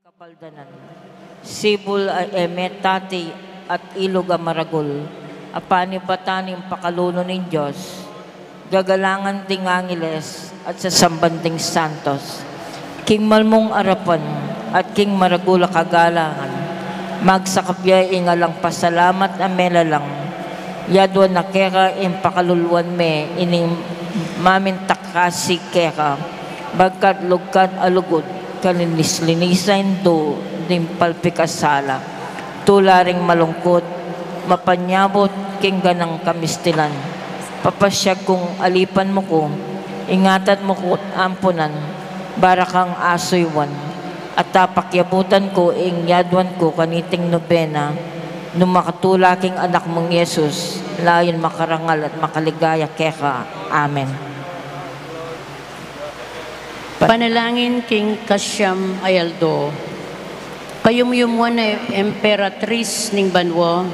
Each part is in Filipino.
Kapaldanan, Sibul ay emetati at ilog ang maragul, apani bataning pakaluno ng Diyos, gagalangan ting angeles at sa sambanding santos, king malmong arapan at king maragula kagalangan, magsakapya ingalang pasalamat ang melalang, yadwa na kera in pakaluluan me ining mamintakasi kera, bagkat lugkat alugod, kalinis-linisan do din palpikasala, tularing malungkot, mapanyabot king ganang kamistilan, papasyag kung alipan mo ko, ingatan mo ko ampunan, barakang asoywan, at tapakyabutan ko ing yadwan ko kaniting nobena, nung makatulaking anak mong Yesus, layon makarangal at makaligaya keka. Amen. Panalangin king Kasyam Ayaldo. Kayumyumuan na emperatriz ning banwa,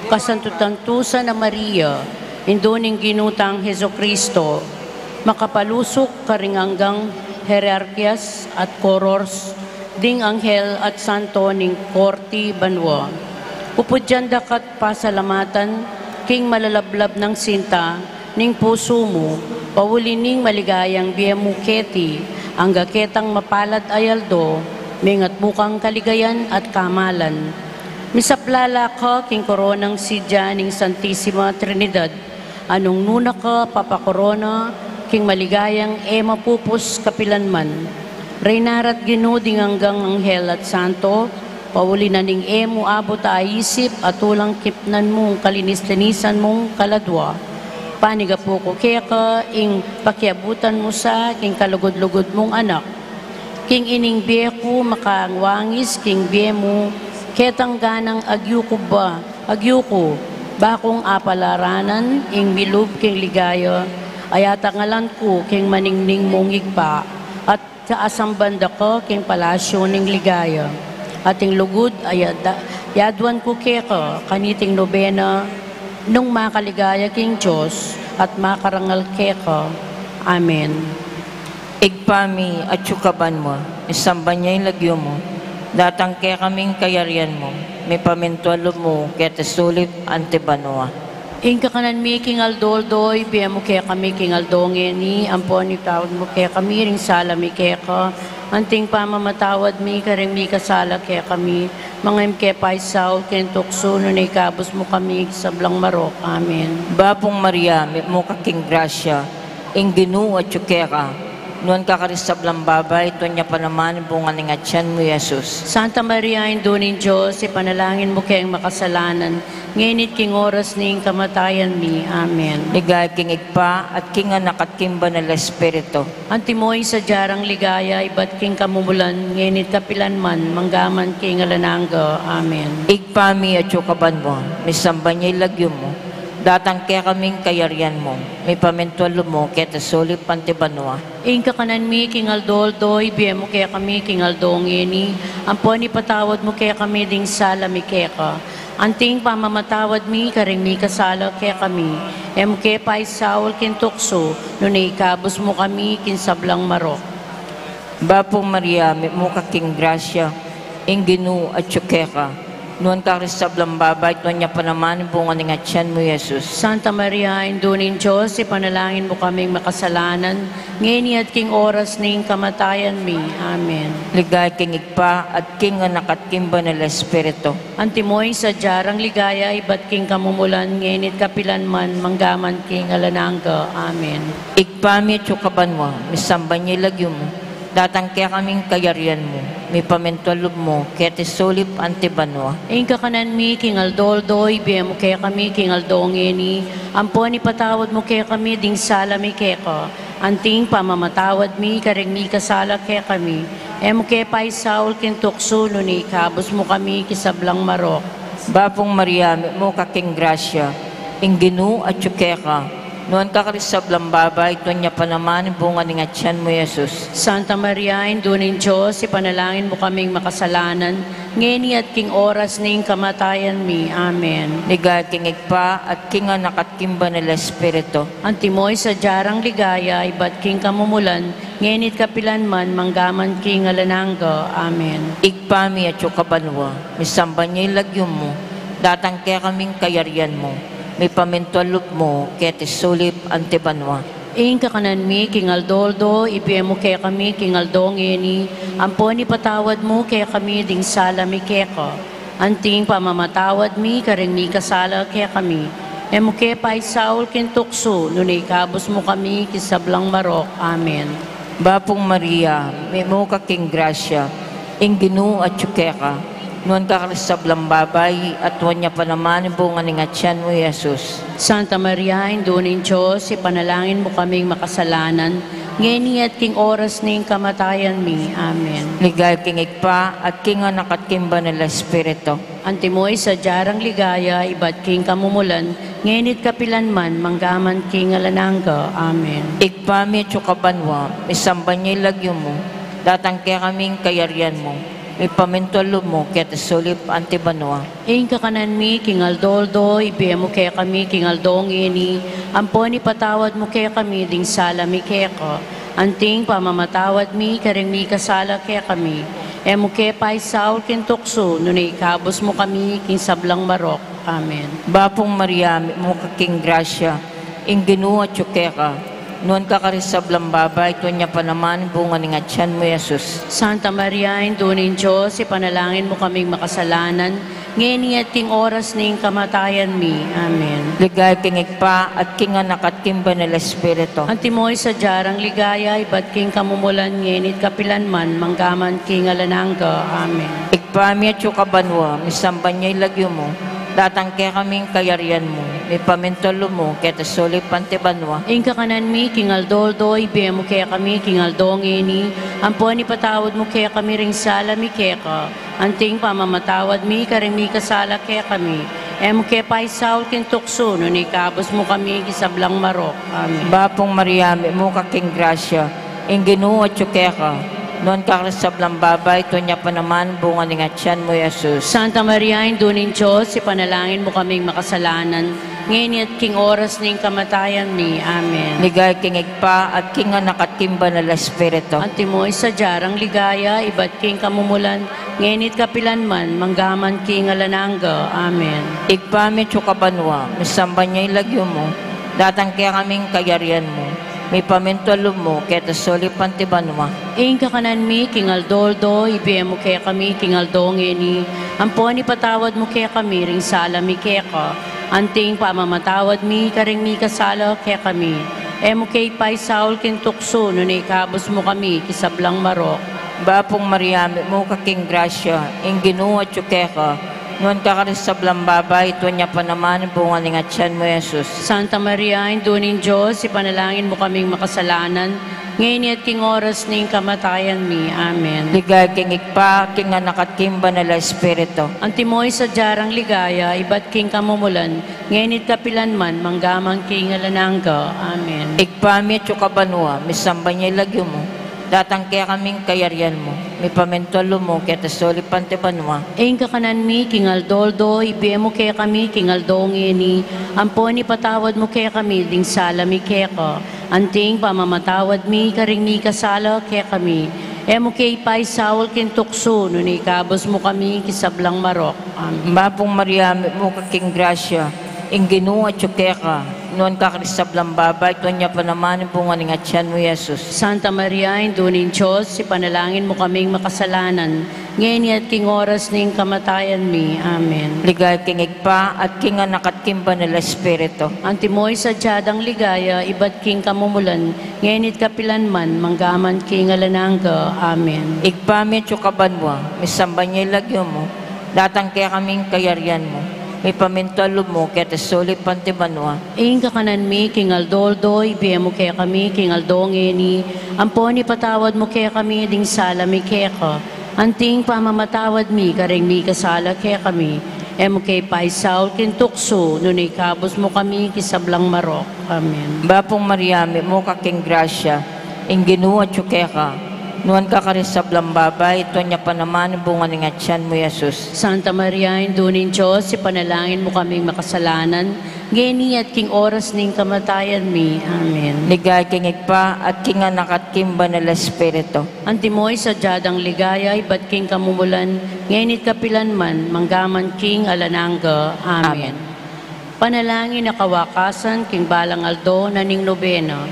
kasantutantusa na Maria, indo ning ginutang Heso Kristo, makapalusok karinganggang hierarkias at korors, ding anghel at santo ning korti banwa. Upudyan dakat pasalamatan, king malalablab ng sinta, ning puso mo, pawulining maligayang biyemuketi, ang gaketang mapalad ayaldo, mingat bukang kaligayan at kamalan. Misaplala ka king koronang sidya ning Santissima Trinidad, anong nuna ka papakorona, king maligayang ema pupus kapilanman. Reynarat ginuding hanggang anghel at santo, pawulinan ning emo abot aisip at tulang kipnan mong kalinis-linisan mong kaladwa. Paniga po ko keka, ing pakiabutan mo sa king kalugod-lugod mong anak. King ining biyeku makangwangis, king biyemu, ketang ganang agyuko ba, agyuko, bakong apalaranan, ing milub king ligaya, ayatangalan ko king maningning mong igpa, at sa asambanda ko king palasyo ning ligaya. Ating lugod yadwan ko keka, kaniting nobena, nung makaligaya king Diyos at makarangal keka. Amen. Igpami at syukaban mo, isamba niya yung lagyo mo, datang kaya kaming kayarian mo, may pamintualo mo, kaya tesulip antibanoa. Ingka kanan mi king aldoldoy, biya mo kaya kami king aldongeni, ampon ni tawad mo kaya kami, ring sala mi kaya ka, anting pamamatawad mi, karing mi kasala kaya kami, mga imke paisaw, kentukso, nunay kabos mo kami, sa blang marok. Amen. Bapong Maria, may mo kaking grasya, ing ginu at syukera, nuan kakarisablang babay, ito niya pa naman, bunga ng atyan mo, Jesus. Santa Maria, Indunin Diyos, ipanalangin mo kayang makasalanan, nginit king oras ning kamatayan mi. Amen. Ligay king igpa, at king anak at king banal espiritu. Antimoy sa jarang ligaya, iba't king kamumulan, nginit kapilan man, manggaman king alananga. Amen. Igpami at syukaban mo, may samba niya ilagyo mo, datang kaya kaming kayarian mo, may pamintualo mo, kaya tesulip antibanoa. Ingka kanan mi king aldoldoy, biya mo kaya kami king aldongeni, ampon ipatawad mo kaya kami ding sala mi keka. Anting pamamatawad mi, karing mi kasala kaya kami, emke paisawal kintukso, nunay kabos mo kami kinsablang marok. Bapong Maria, may mo kaking grasya, ing ginu at syukera, nuan kakarisablang babay, ito niya pa naman, bunga ng atyan mo, Jesus. Santa Maria, Indunin Diyos, ipanalangin mo kaming makasalanan, ngayon at king oras ning kamatayan mi. Amen. Ligay king igpa, at king anak at king banal espiritu. Antimoy sa jarang ligaya, iba't king kamumulan, ngayon kapilan man, manggaman king alananga. Amen. Igpami at syukaban mo, misamba niya ilagyo mo, datang kaya kaming kayarian mo, may pamintualo mo, kaya tesulip antibanoa. Ingka kanan mi, king aldoldoy, biya mo kaya kami, king aldongeni, ampon ipatawad mo kaya kami, ding sala mi keka, anting pamamatawad mi, karing mi kasala kaya kami, mo kaya paisaul kintukso, nuni kabos mo kami, kisablang marok. Bapong Maria, may mo kaking grasya, ing ginu at syukera, Noon kakarisablang babay, ito niya pa naman bunga ng atyan mo, Jesus. Santa Maria, Indunin Diyos, ipanalangin mo kaming makasalanan, ngeni at king oras ning kamatayan mi. Amen. Ligay king igpa at king anak at king banal Espiritu. Antimoy sa jarang ligaya, iba't king kamumulan, ngenit kapilan man, manggaman king alanangga. Amen. Igpami at yukabanwa, misamba niya ilagyom mo, datang kaya kaming kayarian mo, may pamintualup mo, kaya tisulip antibanwa. Ing kakanan mi, king Aldoldo, ipiemo kaya kami, king Aldong ngeni, ampon ipatawad mo kaya kami, ding sala mi keka. Anting pamamatawad mi, karing mi kasala kaya kami. Emo kaya pa isaul kintukso, nunay kabos mo kami, kisablang marok. Amen. Bapong Maria, may mo ka king grasya, ing ginu at yukeka, noon kakarisablang babay, at huwag niya pa naman bunga ng atyan mo, Jesus. Santa Maria, Indunin Diyos, ipanalangin mo kaming makasalanan, ngeni at king oras ning kamatayan mi. Amen. Ligay king igpa at king anak at king banal Espiritu. Antimoy sa jarang ligaya, iba't king kamumulan, ngenit kapilan man, manggaman king alanangga. Amen. Igpami at yukabanwa, misamba niya ilagyo mo, datang kaya kaming kayarian mo, may pamintualo mo, kaya tisulip antibanwa. Ing kakanan mi, king Aldoldo, ipiemo kaya kami, king Aldong ngeni, ampon ipatawad mo kaya kami, ding sala mi keka. Anting pamamatawad mi, karing mi kasala kaya kami. Emo kaya pa isaul kintukso, nunay kabos mo kami, king sablang marok. Amen. Bapong Maria, may mo ka king grasya, ing ginu at yukeka, noon kakarisablang babay, ito niya pa naman bunga ng atyan mo, Jesus. Santa Maria, Indunin Diyos, ipanalangin mo kaming makasalanan, ngeni at king oras ning kamatayan mi. Amen. Ligay king igpa at king anak at king banal Espiritu. Antimoy sa jarang ligaya, iba't king kamumulan, ngenit kapilan man, manggaman king alanangga. Amen. Igpami at yukabanwa, misamba niya ilagyo mo, datang kaya kaming kayarian mo, may pamintualo mo, kaya tisulip antibanwa. Ing kakanan mi, king Aldoldo, ipiemo kaya kami, king Aldong ngeni, ampon ipatawad mo kaya kami ring sala mi keka. Anting pamamatawad mi, karing mi kasala kaya kami. Emo kaya pa isaul kintukso, nunay kabos mo kami, kisablang marok. Amen. Bapong Maria, may mo ka king grasya, ing ginu at yukeka, noon kakarisablang babay, ito niya pa naman bunga ng atyan mo, Jesus. Santa Maria, Indunin Diyos, ipanalangin mo kaming makasalanan, ngeni at king oras ning kamatayan mi. Amen. Ligay king igpa at king anak at king banal Espiritu. Antimoy sa jarang ligaya, iba't king kamumulan, ngenit kapilan man, manggaman king alanangga. Amen. Igpami at yukabanwa, misamba niya ilagyo mo, datang kaya kaming kayarian mo, may pamintualo mo, kaya tisulip antibanwa. Ing kakanan mi, king Aldoldo, ipiemo kaya kami, king Aldong ngeni, ampon ipatawad mo kaya kami, ring sala mi keka. Anting pamamatawad mi, karing mi kasala kaya kami. Emo kay pay saul kintukso, nunay kabos mo kami, kisablang marok. Bapong Maria, may mo ka king grasya, ing ginu at yukeka, noon kakarisablang babay, ito niya pa naman bunga ng atyan mo, Jesus. Santa Maria, Indunin Diyos, ipanalangin mo kaming makasalanan, ngayon at king oras ning kamatayan mi. Amen. Ligay king igpa, king anak at king banal Espiritu. Antimoy sa jarang ligaya, iba't king kamumulan, ngayon at kapilan man, manggamang king alanangga. Amen. Igpami at yukabanwa, misamba niya ilagyo mo, datang kaya kaming kayarian mo, may pamintualo mo, kaya tisulip antibanwa. Ing kakanan mi, king Aldoldo, ipiemo kaya kami, king Aldong ngeni, ampon ipatawad mo kaya kami, ding sala mi keka. Anting pamamatawad mi, karing mi kasala kaya kami. Emo kay pay saul kintukso, nunay kabos mo kami, kisablang marok. Amen. Bapong Maria, may mo ka king grasya, ing ginu at yukeka, noon kakarisablang babay, ito niya pa naman bunga ng atyan mo, Jesus. Santa Maria, Indunin Diyos, ipanalangin mo kaming makasalanan, ngayon at king oras ning kamatayan mi. Amen. Ligay king igpa at king anak at king banal Espiritu. Antimoy sa jadang ligaya, iba't king kamumulan, ngayon at kapilan man, manggaman king alanangga. Amen. Igpami at yukabanwa, misamba niya ilagyo mo, datang kaya kaming kayarian mo, may pamintualo mo, kaya tisulip antibanwa. Ing kakanan mi, king Aldoldo, ipiemo kaya kami, king Aldong ngeni, ampon ipatawad mo kaya kami, ding sala mi keka. Anting pamamatawad mi, karing mi kasala kaya kami. Emo kay paisaw kintukso, nunay kabos mo kami kisablang marok. Amen. Bapong Mariame, mo kaking grasya, inginuwa tsukeka, nuan ka karisablang babay, ito niya pa naman bunga ni tiyan mo, Jesus. Santa Maria, indunin Diyos, ipanalangin mo kaming makasalanan, geni at king oras ning kamatayan mi. Amen. Ligay kingig pa at king anak at king banal espiritu. Antimoy sa jadang ligaya, ibat king kamumulan, ngenit kapilan man, manggaman king alananga. Amen. Panalangin na kawakasan, king balang aldo, naning nobena.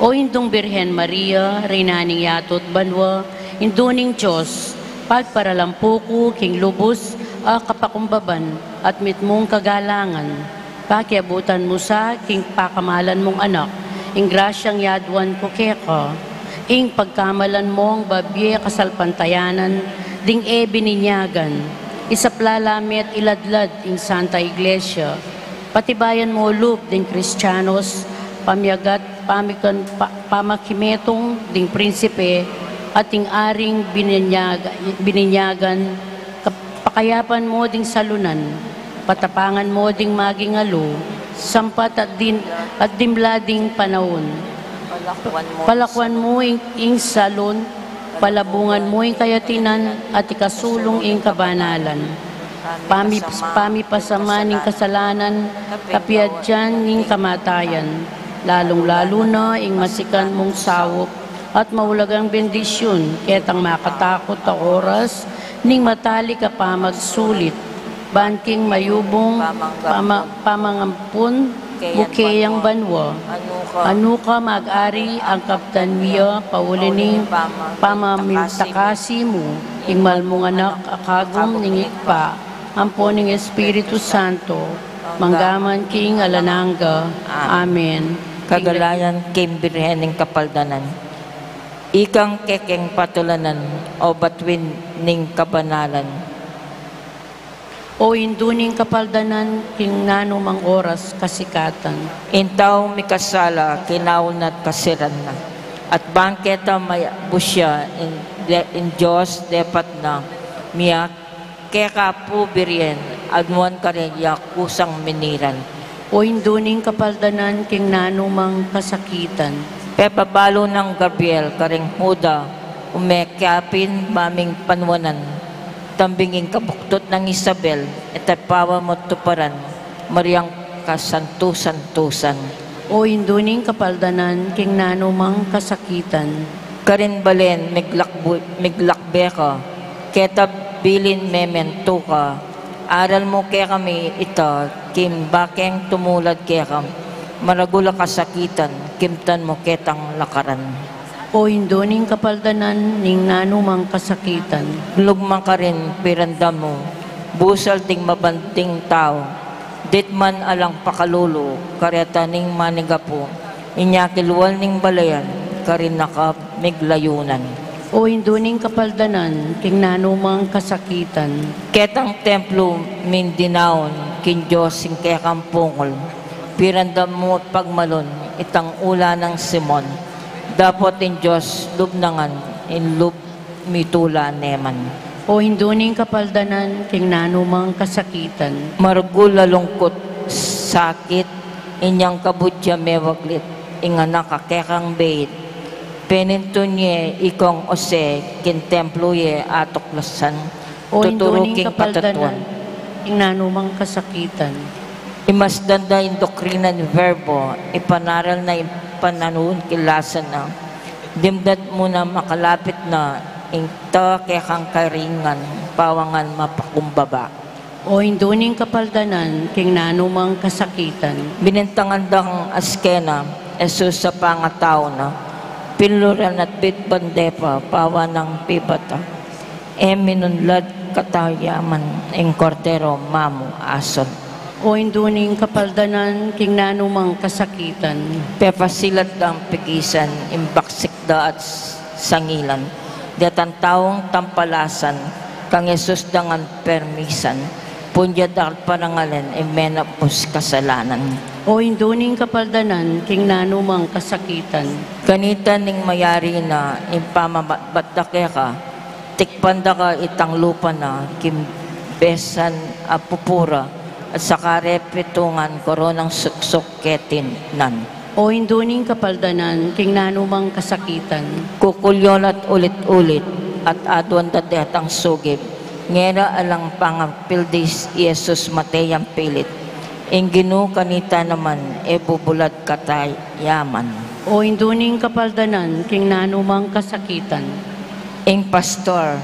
O indong Birhen Maria, Reynaning Yatot Banwa, induning Diyos, pagparalampuko, king lubos, kapakumbaban, at mitmong kagalangan. Pakiabutan mo sa king pakamalan mong anak, ing grasyang yadwan ko keka, ing pagkamalan mong babye kasalpantayanan, ding bininyagan, isaplalami at iladlad ing Santa Iglesia, patibayan mo loob ding Kristiyanos, pamyagat, pamakimetong ding prinsipe, ating aring bininyagan, pakayapan mo ding salunan, patapangan mo ding maging alo, sampat at dimlading panahon. Palakwan mo ing salon, palabungan mo ing kayatinan, at ikasulong ing kabanalan. Pamipasama ning kasalanan, kapiadyan ning kamatayan, lalong-lalo na ing masikan mong sawop, at maulagang bendisyon, ketang makatakot ta oras, ning matali ka pa magsulit, banking mayubong, pamangampun, bukeyang banwa, ano ka mag-ari ang kaptan miya, paulining pamamiltakasi mo, ingmal mong anak akagom ningit pa, amponing Espiritu Santo, manggaman king alananga. Amen. Kagalayan kim birhening kapaldanan. Ikang kekeng patulanan o batwin ning kabanalan. O induning kapaldanan, king nanumang oras kasikatan. Intaw mikasala, kinaon at kasiran na. At bangketa may busya, in Diyos depat na, miyak, keka po biryen, admuan ka rin kusang miniran. O induning kapaldanan, king nanumang kasakitan. Pepabalo ng Gabriel, karing Huda, umekyapin maming panwanan, tambinging kabuktot ng Isabel, etapawa mo tuparan, Mariang kasantusan-tusan. O induning kapaldanan, king nanumang kasakitan. Karin balen, miglakbe ka, ketab bilin memento ka, aral mo kaya kami ita, kim bakeng tumulad kaya kam, maragula kasakitan, kimtan mo ketang lakaran. O induning kapaldanan, ning nanumang kasakitan. Lugmang ka rin, piranda mo, busal ting mabanting tao, ditman alang pakalulo, kareta ning manigapo, inyakilwal ning balayan, karin naka miglayunan. O induning kapaldanan, king nanumang kasakitan. Ketang templo mindinaon, kin Diyos sing kekang pungol, piranda mo at pagmalon, itang ula ng Simon, dapat in Diyos lubnangan, in lub mitula neman. O induning kapaldanan, king nanumang kasakitan. Margula lungkot, sakit, inyang kabudya mewaglit, ingana kakekang bait, penintunye ikong ose, kin templo ye atoklasan, O tuturo induning king kapaldanan, patatuan. king nanumang kasakitan. Imasdan na yung doktrina ni Verbo, ipanaral na yung pananun kilasan na, dimdat mo na makalapit na, ingta kekang karingan, pawangan mapakumbaba. O induning kapaldanan, king nanumang kasakitan. Binintangan dang askena, Jesus sa pangatao na, piluran at bitbandepa, pawa ng pibata, minunlad katayaman, ing kordero mamu ason. O induning kapaldanan, king nanumang kasakitan. Pepasilat ang pikisan, imbaksik da at sangilan, datan taong tampalasan, kang Jesus dangan permisan, punya dal parangalan, menapos kasalanan. O induning kapaldanan, king nanumang kasakitan. Kanita ning mayari na, impamabatake ka, tikpanda ka itang lupa na, besan a pupura, at sa karepetungan koronang suksok ketinan. O induning kapaldanan, king nanumang kasakitan. Kukulyon at ulit-ulit, at adwan dadet ang sugib. Ngera alang pangapildis Yesus mateyang pilit. Inginu kanita naman, bubulad katayaman. O induning kapaldanan, king nanumang kasakitan. Ing pastor,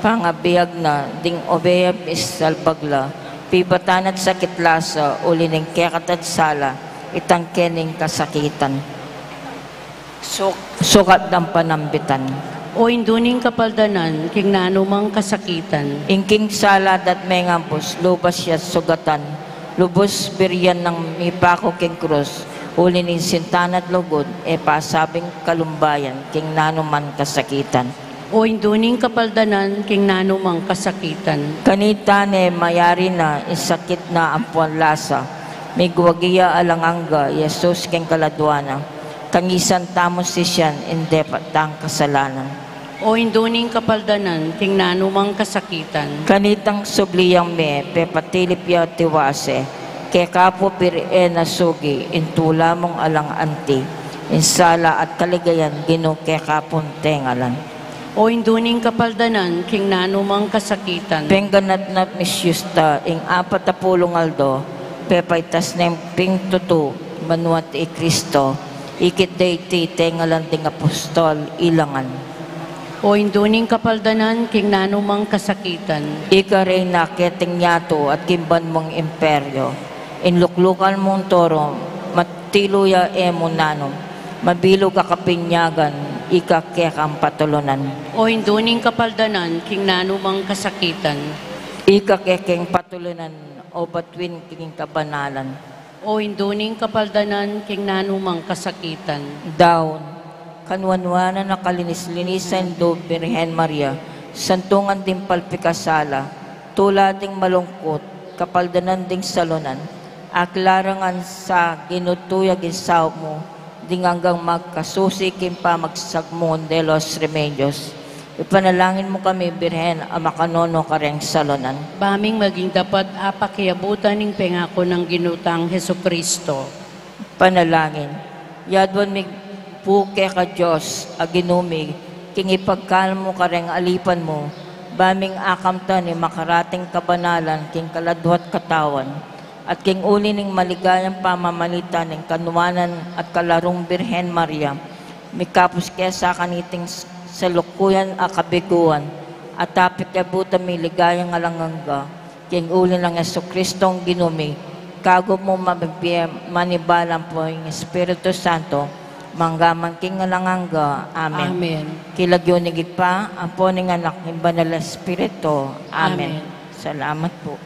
pangabiyag na, ding obeyab is salbagla, pibatanat sakit lasa, ulining kekatad sala, itang kening kasakitan. Sukat ng panambitan. O induning kapaldanan, king nanumang kasakitan. Ingking sala dat mengampos, lubas siya sugatan, lubos biryan ng mipako king krus, ulining sintanat lugod, pasabing kalumbayan, king nanuman kasakitan. O induning kapaldanan, king nanumang kasakitan. Kanita ne mayari na, isakit na ang puwanlasa, may guwagiya alanganga, Yesus king kaladwana, kangisan tamos sisyan, inde patang kasalanan. O induning kapaldanan, king nanumang kasakitan. Kanitang subliyang me, pepatilip ya tiwase, ke kapo pire na sugi, intula mong alang anti, insala at kaligayan, gino ke kapon tengalan. O induning kapaldanan, king nanumang kasakitan. Pengganat na misyusta, ing 40 aldo, pepaitas na ping tutu, manuat Kristo, ikit deiti tengalan ting apostol, ilangan. O induning kapaldanan, king nanumang kasakitan. Ika rin na keting yato at kimban mong imperyo. Inluklukan mong toro, matiluya emo nanom. Mabilog ka kapinyagan, ika kekang patulunan. O induning kapaldanan, king nanumang kasakitan. Ika kekeng patulunan o batwin king kabanalan. O induning kapaldanan, king nanumang kasakitan. Daon, kanwanwana na kalinis-linisan do Birhen Maria, santungan din palpikasala, tula ding malungkot, kapaldanan ding salunan, aklarangan sa ginutuyag isaw mo, ding hanggang magkasusi kimpa magsagmon de los remedios. Ipanalangin mo kami, Birhen, amakanono kareng salunan. Baming maging dapat apakiabutan ng pengako ng ginutang Heso Kristo. Panalangin, yadwan mig puke ka Diyos, aginumig, king ipagkalmo kareng alipan mo, baming akamta ni makarating kabanalan, king kaladwat katawan, at king uli ning maligayang pamamalita ning kanuwanan at kalarong Birhen Maria, mikapos kesa kaniting sa lukuyan a kabiguan, at tapit yabuta mi ligayang alanganga, king uli ng Yesu Kristong ginumi, kago mo mabibiyam manibalang po yung Espiritu Santo, manggaman king alanganga. Amen. Amen. Kilagyonigit pa, ang po ning anak ng Banal na Espiritu. Amen. Amen. Salamat po.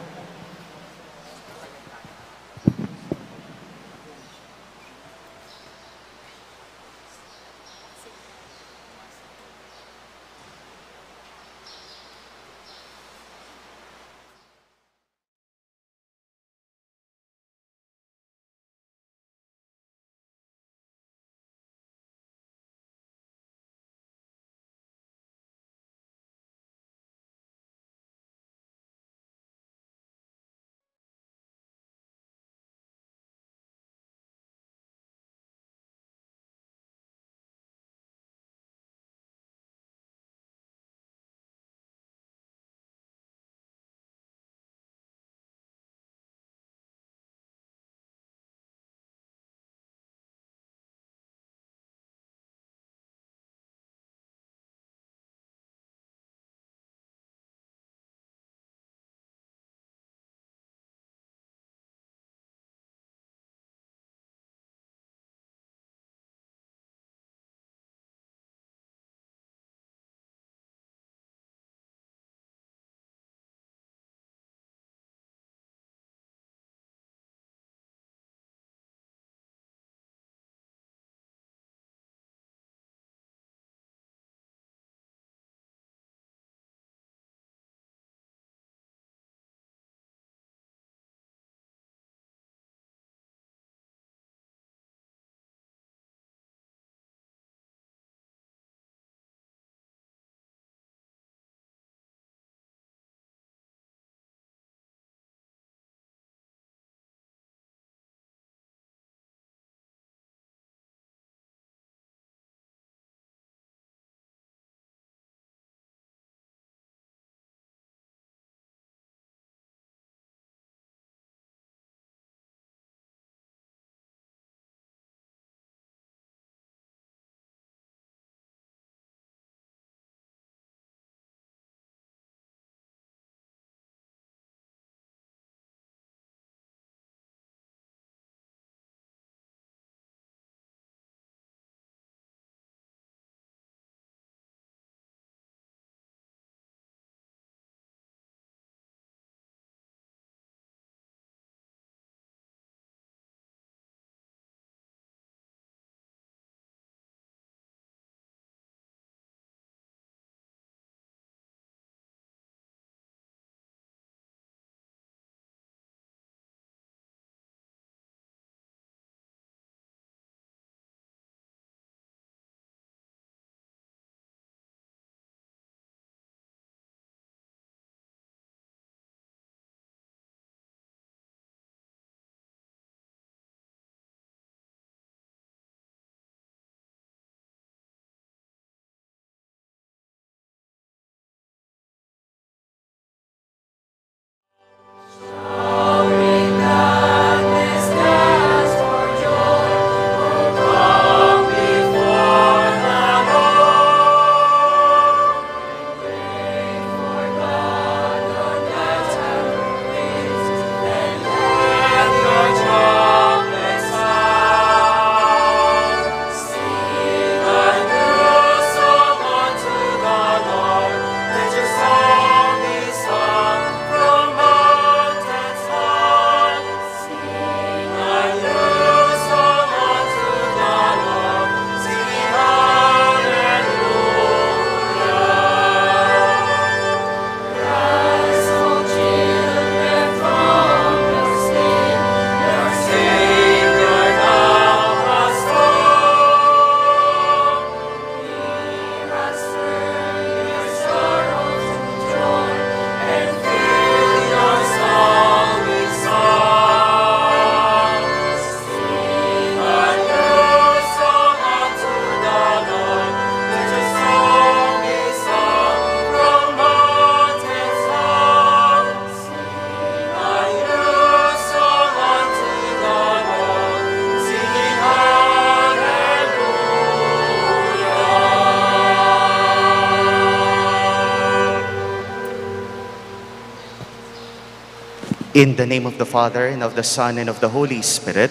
In the name of the Father, and of the Son, and of the Holy Spirit,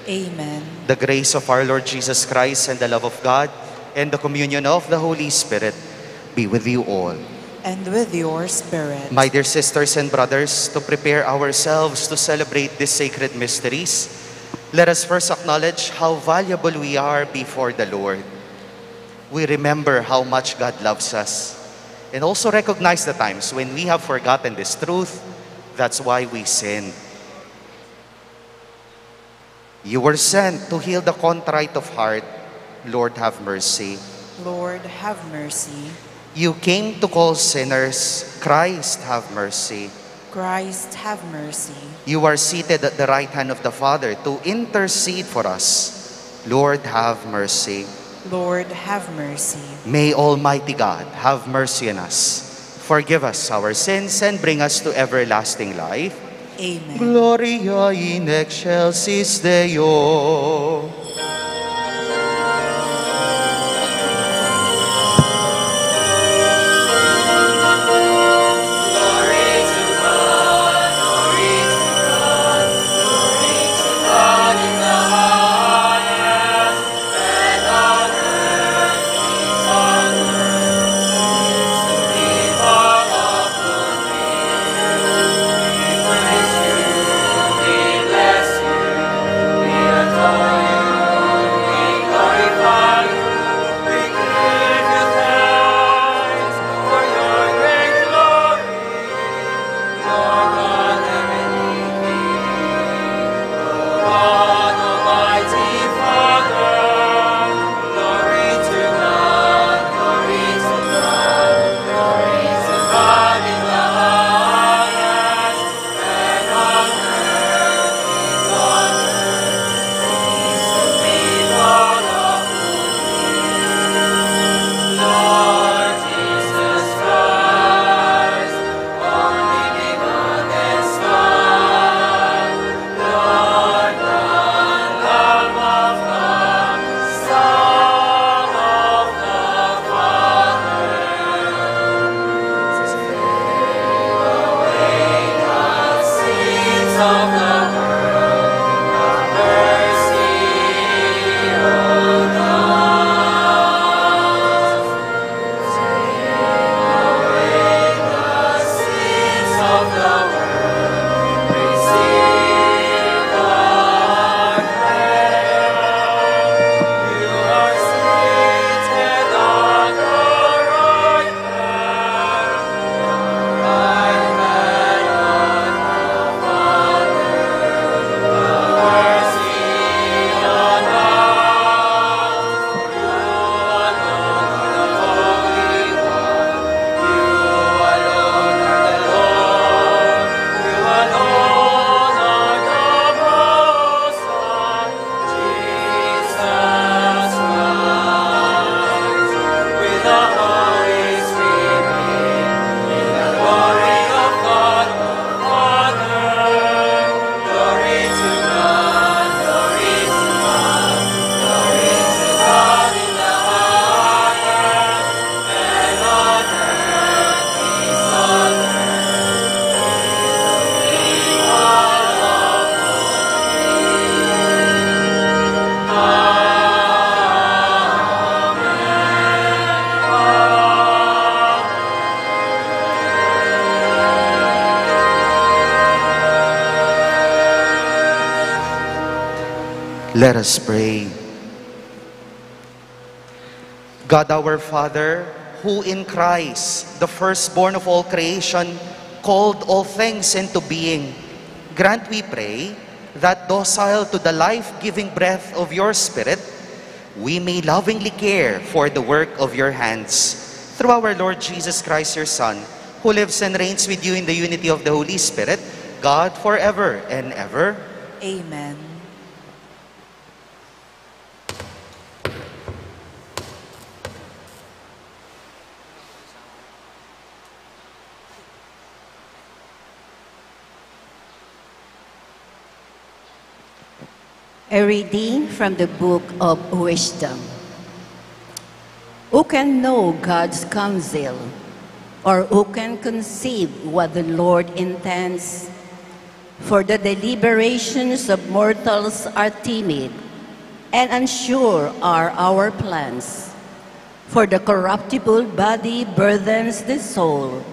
Amen. the grace of our Lord Jesus Christ, and the love of God, and the communion of the Holy Spirit be with you all. And with your spirit. My dear sisters and brothers, to prepare ourselves to celebrate these sacred mysteries, let us first acknowledge how valuable we are before the Lord. We remember how much God loves us, and also recognize the times when we have forgotten this truth. That's why we sin. You were sent to heal the contrite of heart. Lord, have mercy. Lord, have mercy. You came to call sinners. Christ, have mercy. Christ, have mercy. You are seated at the right hand of the Father to intercede for us. Lord, have mercy. Lord, have mercy. May Almighty God have mercy on us, forgive us our sins, and bring us to everlasting life. Amen. Gloria in excelsis Deo. Let us pray. God our Father, who in Christ, the firstborn of all creation, called all things into being, grant, we pray, that docile to the life-giving breath of your Spirit, we may lovingly care for the work of your hands. Through our Lord Jesus Christ, your Son, who lives and reigns with you in the unity of the Holy Spirit, God forever and ever. Amen. A reading from the Book of Wisdom. Who can know God's counsel, or who can conceive what the Lord intends? For the deliberations of mortals are timid, and unsure are our plans. For the corruptible body burdens the soul,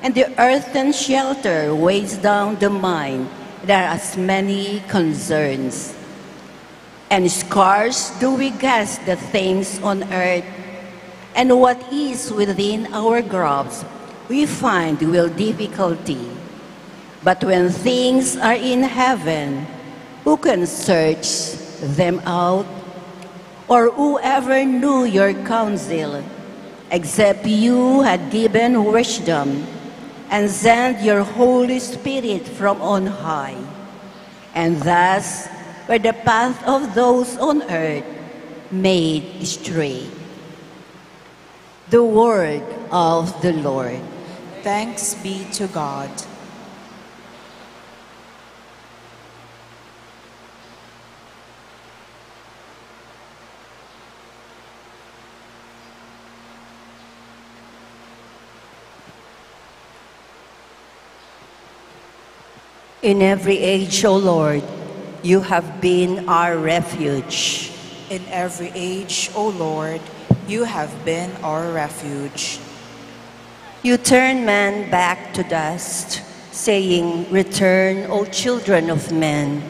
and the earthen shelter weighs down the mind. There are as many concerns. And scarce do we guess the things on earth, and what is within our grasp we find with difficulty. But when things are in heaven, who can search them out? Or whoever knew your counsel, except you had given wisdom and sent your Holy Spirit from on high? And thus were the path of those on earth made straight. The word of the Lord. Thanks be to God. In every age, O Lord, you have been our refuge. In every age, O Lord, you have been our refuge. You turn man back to dust, saying, "Return, O children of men,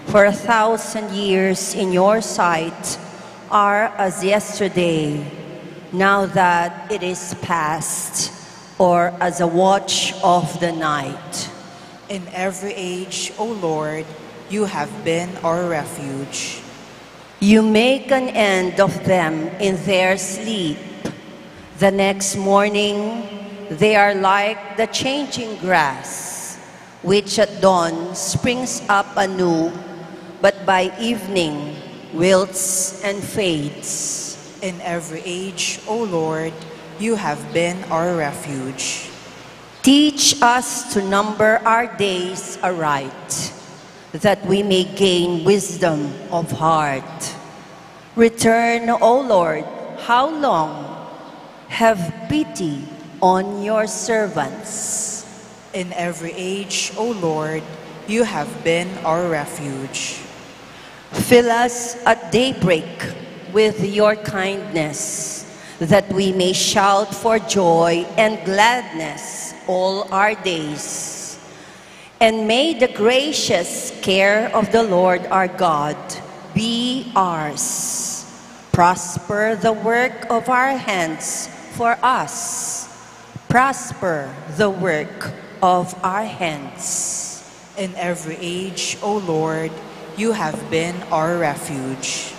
for 1,000 years in your sight are as yesterday, now that it is past, or as a watch of the night." In every age, O Lord, you have been our refuge. You make an end of them in their sleep. The next morning, they are like the changing grass, which at dawn springs up anew, but by evening wilts and fades. In every age, O Lord, you have been our refuge. Teach us to number our days aright, that we may gain wisdom of heart. Return, O Lord, how long? Have pity on your servants. In every age, O Lord, you have been our refuge. Fill us at daybreak with your kindness, that we may shout for joy and gladness all our days. And may the gracious care of the Lord our God be ours. Prosper the work of our hands for us. Prosper the work of our hands. In every age, O Lord, you have been our refuge.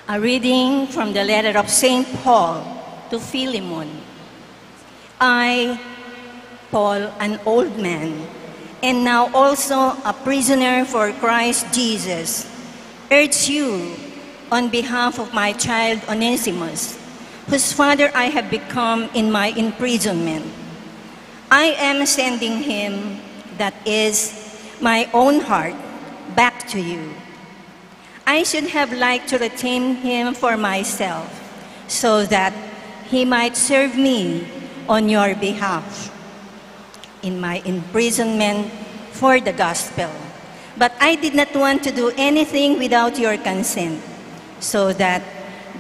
A reading from the letter of St. Paul to Philemon. I, Paul, an old man, and now also a prisoner for Christ Jesus, urge you on behalf of my child Onesimus, whose father I have become in my imprisonment. I am sending him, that is, my own heart, back to you. I should have liked to retain him for myself, so that he might serve me on your behalf in my imprisonment for the gospel. But I did not want to do anything without your consent, so that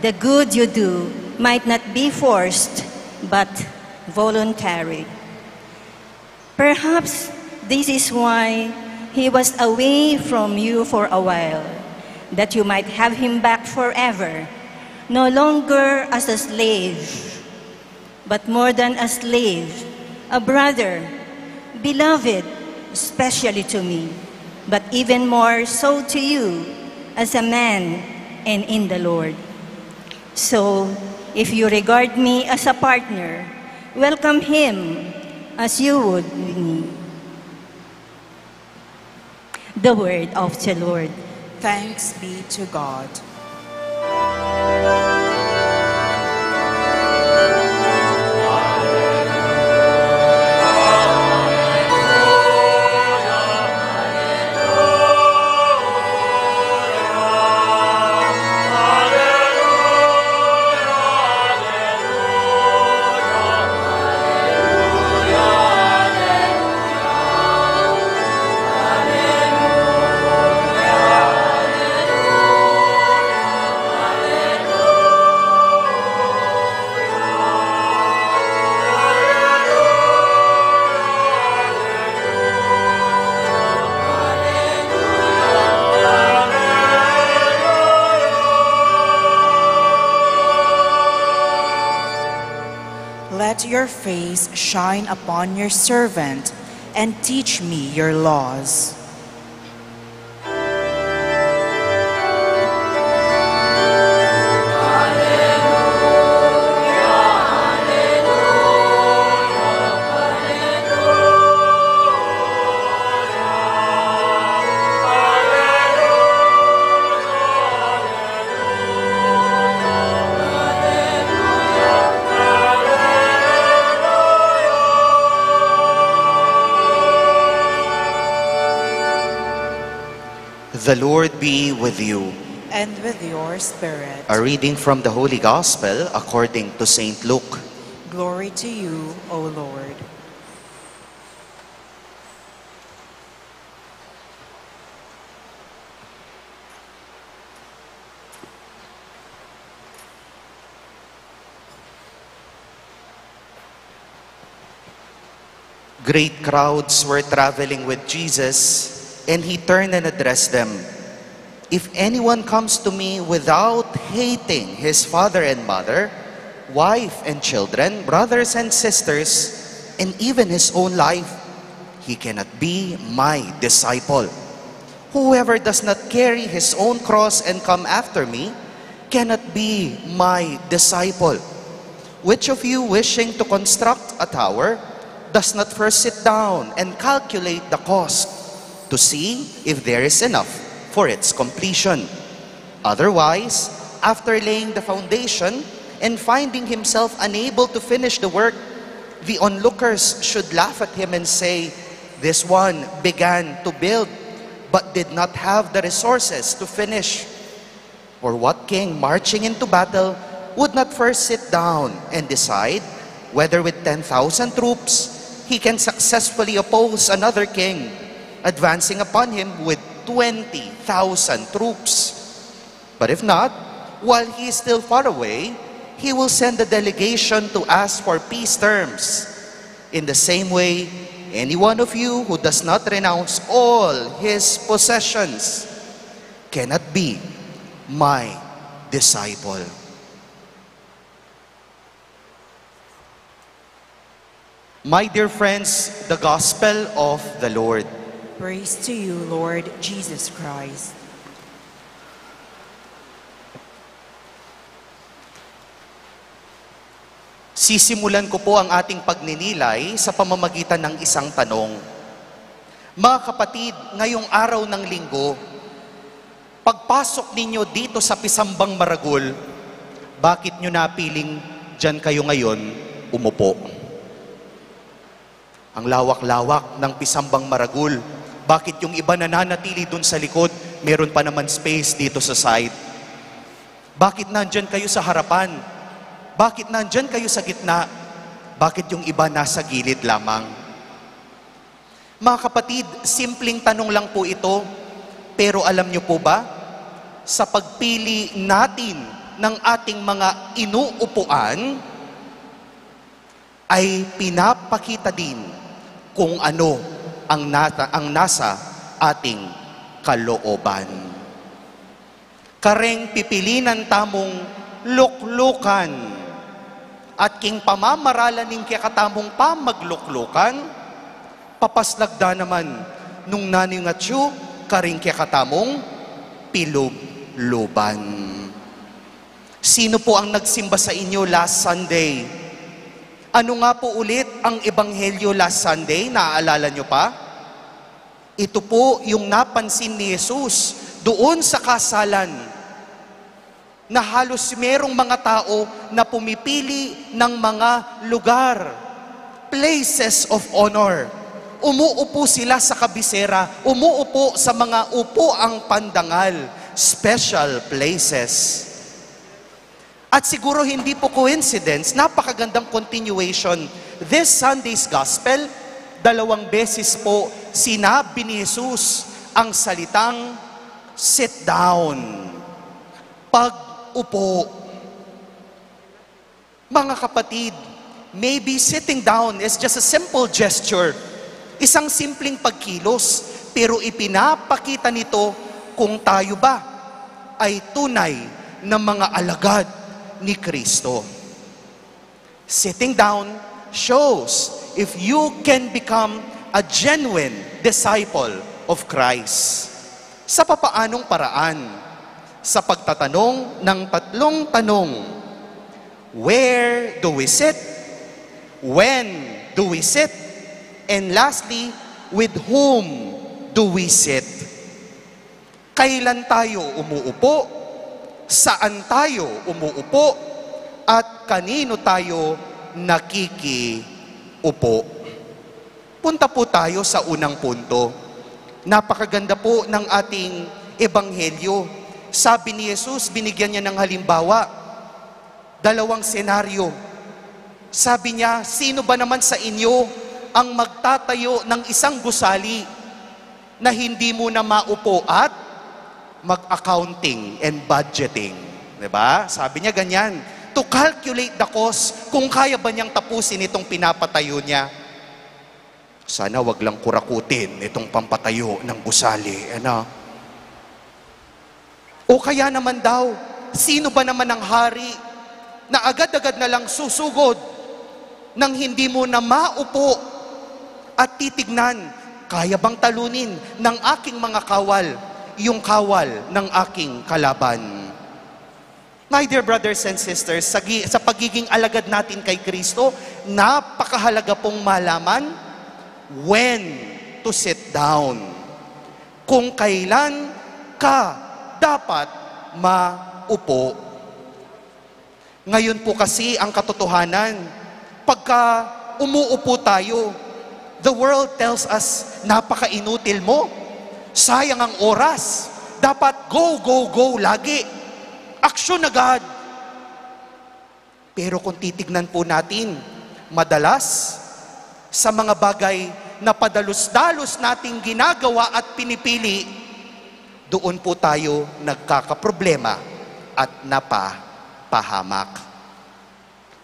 the good you do might not be forced, but voluntary. Perhaps this is why he was away from you for a while, that you might have him back forever, no longer as a slave, but more than a slave, a brother, beloved, especially to me, but even more so to you as a man and in the Lord. So, if you regard me as a partner, welcome him as you would me. The word of the Lord. Thanks be to God. let your face shine upon your servant, and teach me your laws. The Lord be with you. And with your spirit. A reading from the Holy Gospel according to Saint Luke. Glory to you, O Lord. Great crowds were traveling with Jesus, and he turned and addressed them. If anyone comes to me without hating his father and mother, wife and children, brothers and sisters, and even his own life, he cannot be my disciple. Whoever does not carry his own cross and come after me cannot be my disciple. Which of you, wishing to construct a tower, does not first sit down and calculate the cost to see if there is enough for its completion? Otherwise, after laying the foundation and finding himself unable to finish the work, the onlookers should laugh at him and say, "This one began to build, but did not have the resources to finish." Or what king marching into battle would not first sit down and decide whether with 10,000 troops he can successfully oppose another king advancing upon him with 20,000 troops? But if not, while he is still far away, he will send a delegation to ask for peace terms. In the same way, any one of you who does not renounce all his possessions cannot be my disciple. My dear friends, the Gospel of the Lord. Praise to you, Lord Jesus Christ. Sisimulan ko po ang ating pagninilay sa pamamagitan ng isang tanong. Mga kapatid, ngayong araw ng linggo, pagpasok ninyo dito sa Pisambang Maragul, bakit nyo napiling dyan kayo ngayon umupo? Ang lawak-lawak ng Pisambang Maragul, bakit yung iba nananatili dun sa likod, meron pa naman space dito sa side? Bakit nandyan kayo sa harapan? Bakit nandyan kayo sa gitna? Bakit yung iba nasa gilid lamang? Mga kapatid, simpleng tanong lang po ito, pero alam nyo po ba, sa pagpili natin ng ating mga inuupuan, ay pinapakita din kung ano ang nasa ating kalooban. Kareng pipilinan tamong luklukan at king pamamaralan ning kakatamong pamagluklukan, papaslagda naman nung naningatyo karing kakatamong pilubluban. Sino po ang nagsimba sa inyo last Sunday? Ano nga po ulit ang ebanghelyo last Sunday? Naaalala nyo pa? Ito po yung napansin ni Jesus doon sa kasalan na halos merong mga tao na pumipili ng mga lugar, places of honor. Umuupo sila sa kabisera, umuupo sa mga upuang pandangal, special places. At siguro hindi po coincidence, napakagandang continuation. This Sunday's Gospel, 2 beses po sinabi ni Jesus ang salitang sit down, pag-upo. Mga kapatid, maybe sitting down is just a simple gesture, isang simpleng pagkilos, pero ipinapakita nito kung tayo ba ay tunay na mga alagad ni Kristo. Sitting down shows if you can become a genuine disciple of Christ. Sa papaanong paraan? Sa pagtatanong ng tatlong tanong. Where do we sit? When do we sit? And lastly, with whom do we sit? Kailan tayo umuupo? Saan tayo umuupo? At kanino tayo nakikiupo? Punta po tayo sa unang punto. Napakaganda po ng ating ebanghelyo. Sabi ni Jesus, binigyan niya ng halimbawa, dalawang senaryo. Sabi niya, sino ba naman sa inyo ang magtatayo ng isang gusali na hindi muna maupo at mag-accounting and budgeting? Diba? Sabi niya ganyan, to calculate the cost, kung kaya ba niyang tapusin itong pinapatayo niya. Sana wag lang kurakutin itong pampatayo ng gusali. O kaya naman daw, sino ba naman ang hari na agad-agad na lang susugod nang hindi mo na maupo at titignan, kaya bang talunin ng aking mga kawal yung kawal ng aking kalaban? My dear brothers and sisters, sa pagiging alagad natin kay Kristo, napakahalaga pong malaman when to sit down. Kung kailan ka dapat maupo. Ngayon po kasi ang katotohanan, pagka umuupo tayo, the world tells us, napaka-inutil mo, sayang ang oras, dapat go, go, go lagi, aksyon agad. Pero kung titignan po natin, madalas, sa mga bagay na padalos-dalos nating ginagawa at pinipili, doon po tayo nagkakaproblema at napapahamak.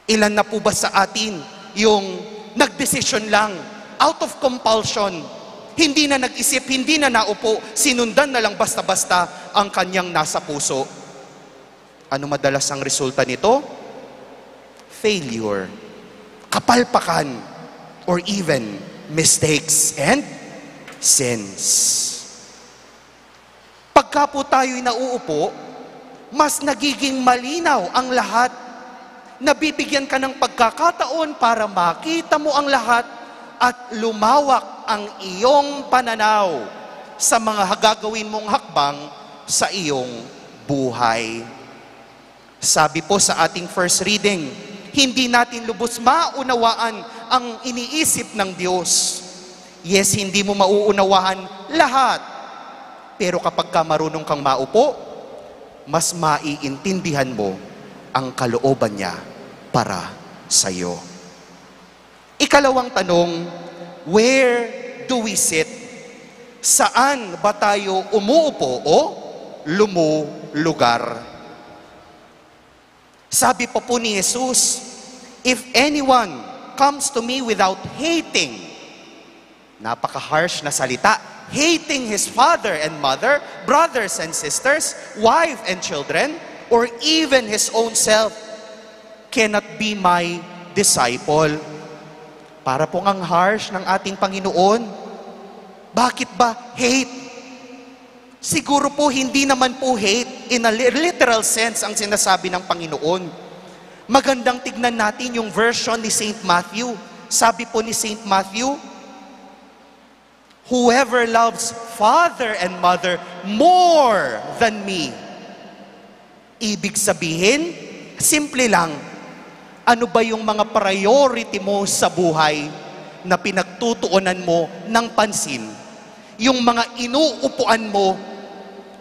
Ilan na po ba sa atin yung nagdesisyon lang, out of compulsion, hindi na nag-isip, hindi na naupo, sinundan na lang basta-basta ang kanyang nasa puso? Ano madalas ang resulta nito? Failure, kapalpakan, or even mistakes and sins. Pagka po tayo'y nauupo, mas nagiging malinaw ang lahat. Nabibigyan ka ng pagkakataon para makita mo ang lahat at lumawak ang iyong pananaw sa mga gagawin mong hakbang sa iyong buhay. Sabi po sa ating first reading, hindi natin lubos maunawaan ang iniisip ng Diyos. Yes, hindi mo mauunawaan lahat. Pero kapag ka marunong kang maupo, mas maiintindihan mo ang kalooban niya para sa iyo. Ikalawang tanong, where do we sit? Saan ba tayo umuupo o lumulugar? Sabi pa po ni Jesus, if anyone comes to me without hating, napaka-harsh na salita, hating his father and mother, brothers and sisters, wife and children, or even his own self, cannot be my disciple. Para pong ang harsh ng ating Panginoon. Bakit ba hate? Siguro po hindi naman po hate in a literal sense ang sinasabi ng Panginoon. Magandang tignan natin yung version ni St. Matthew. Sabi po ni St. Matthew, whoever loves father and mother more than me. Ibig sabihin, simple lang, ano ba yung mga priority mo sa buhay na pinagtutuunan mo ng pansin? Yung mga inuupuan mo,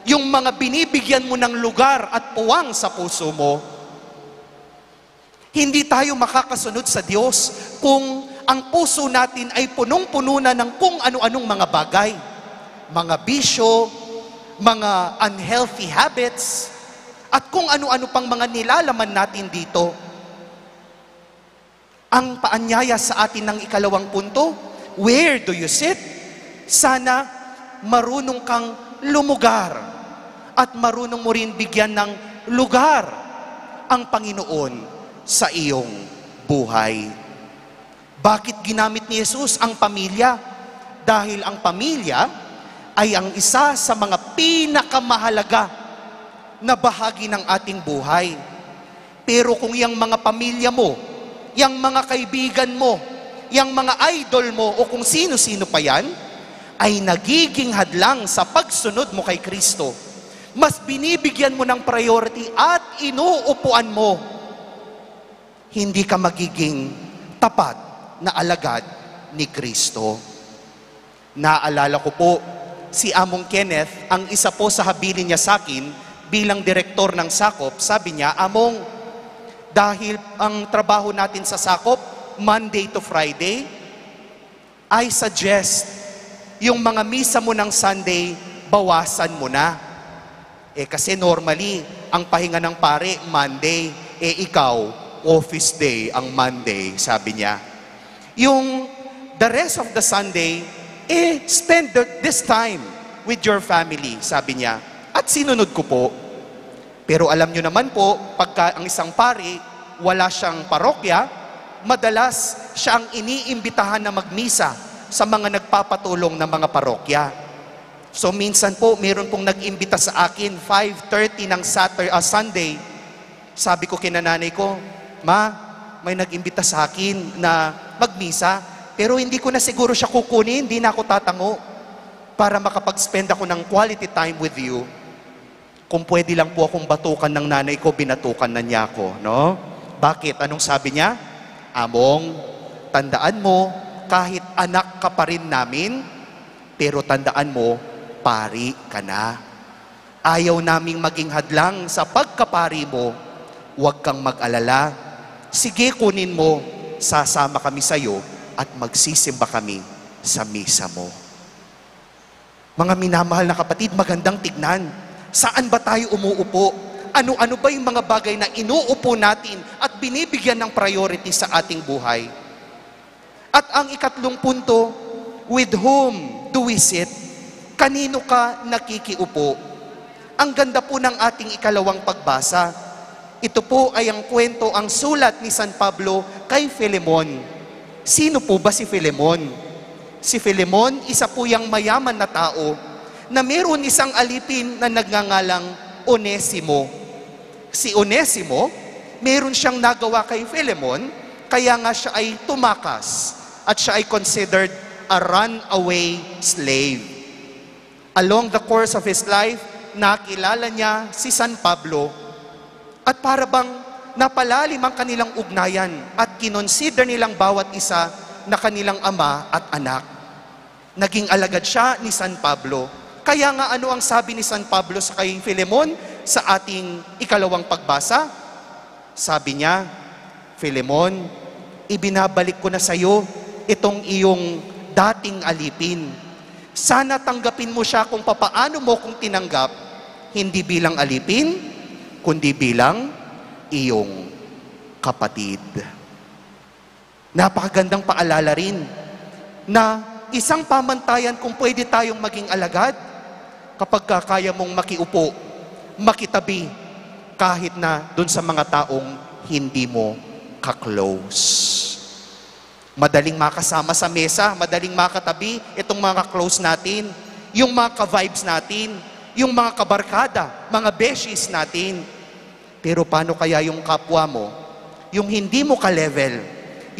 yung mga binibigyan mo ng lugar at puwang sa puso mo. Hindi tayo makakasunod sa Diyos kung ang puso natin ay punong-puno na ng kung ano-anong mga bagay, mga bisyo, mga unhealthy habits, at kung ano-ano pang mga nilalaman natin dito. Ang paanyaya sa atin ng ikalawang punto, where do you sit? Sana marunong kang lumugar at marunong mo rin bigyan ng lugar ang Panginoon sa iyong buhay. Bakit ginamit ni Jesus ang pamilya? Dahil ang pamilya ay ang isa sa mga pinakamahalaga na bahagi ng ating buhay. Pero kung yung mga pamilya mo, yung mga kaibigan mo, yung mga idol mo, o kung sino-sino pa yan, ay nagiging hadlang sa pagsunod mo kay Kristo, mas binibigyan mo ng priority at inuupuan mo, hindi ka magiging tapat na alagad ni Kristo. Naalala ko po, si Among Kenneth, ang isa po sa habilin niya sa akin bilang direktor ng Sakop, sabi niya, Among, dahil ang trabaho natin sa Sakop, Monday to Friday, I suggest yung mga misa mo ng Sunday, bawasan mo na. Kasi normally, ang pahinga ng pare, Monday, ikaw, office day ang Monday, sabi niya. Yung the rest of the Sunday, spend this time with your family, sabi niya. At sinunod ko po. Pero alam nyo naman po, pagka ang isang pari, wala siyang parokya, madalas siya ang iniimbitahan na magmisa sa mga nagpapatulong na mga parokya. So minsan po, meron pong nag-imbita sa akin, 5:30 ng Sunday. Sabi ko kina nanay ko, Ma, may nag-imbita sa akin na magmisa, pero hindi ko na siguro siya kukunin, hindi na ako tatango para makapag-spend ako ng quality time with you. Kung pwede lang po akong batukan ng nanay ko, binatukan na niya ako, no? Bakit? Anong sabi niya? Among, tandaan mo, kahit anak ka pa rin namin, pero tandaan mo, pari ka na. Ayaw naming maging hadlang sa pagkapari mo, huwag kang mag-alala. Sige, kunin mo, sasama kami sa iyo at magsisimba kami sa misa mo. Mga minamahal na kapatid, magandang tignan. Saan ba tayo umuupo? Ano-ano ba yung mga bagay na inuupo natin at binibigyan ng priority sa ating buhay? At ang ikatlong punto, with whom do we sit? Kanino ka nakikiupo? Ang ganda po ng ating ikalawang pagbasa. Ito po ay ang kwento, ang sulat ni San Pablo kay Filemon. Sino po ba si Filemon? Si Filemon, isa po yung mayaman na tao na meron isang alipin na nagngangalang Onesimo. Si Onesimo, meron siyang nagawa kay Filemon, kaya nga siya ay tumakas at siya ay considered a runaway slave. Along the course of his life, nakilala niya si San Pablo. At para bang napalalim ang kanilang ugnayan at kinonsider nilang bawat isa na kanilang ama at anak. Naging alagad siya ni San Pablo. Kaya nga ano ang sabi ni San Pablo sa kay Filemon sa ating ikalawang pagbasa? Sabi niya, Filemon, ibinabalik ko na sa iyo itong iyong dating alipin. Sana tanggapin mo siya kung papaano mo kung tinanggap, hindi bilang alipin, kundi bilang iyong kapatid. Napakagandang paalala rin na isang pamantayan kung pwede tayong maging alagad kapag kaya mong makiupo, makitabi, kahit na dun sa mga taong hindi mo ka-close. Madaling makasama sa mesa, madaling makatabi itong mga close natin, yung mga ka-vibes natin, yung mga kabarkada, mga beshies natin. Pero paano kaya yung kapwa mo, yung hindi mo ka-level,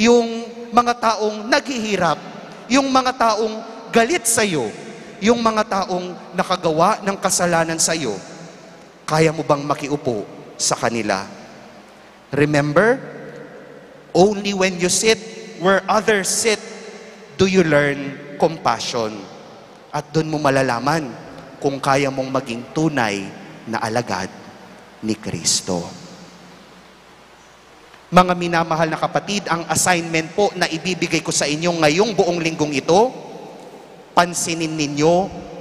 yung mga taong naghihirap, yung mga taong galit sa'yo, yung mga taong nakagawa ng kasalanan sa'yo, kaya mo bang makiupo sa kanila? Remember, only when you sit where others sit, do you learn compassion. At doon mo malalaman kung kaya mong maging tunay na alagad ni Kristo. Mga minamahal na kapatid, ang assignment po na ibibigay ko sa inyo ngayong buong linggong ito, pansinin ninyo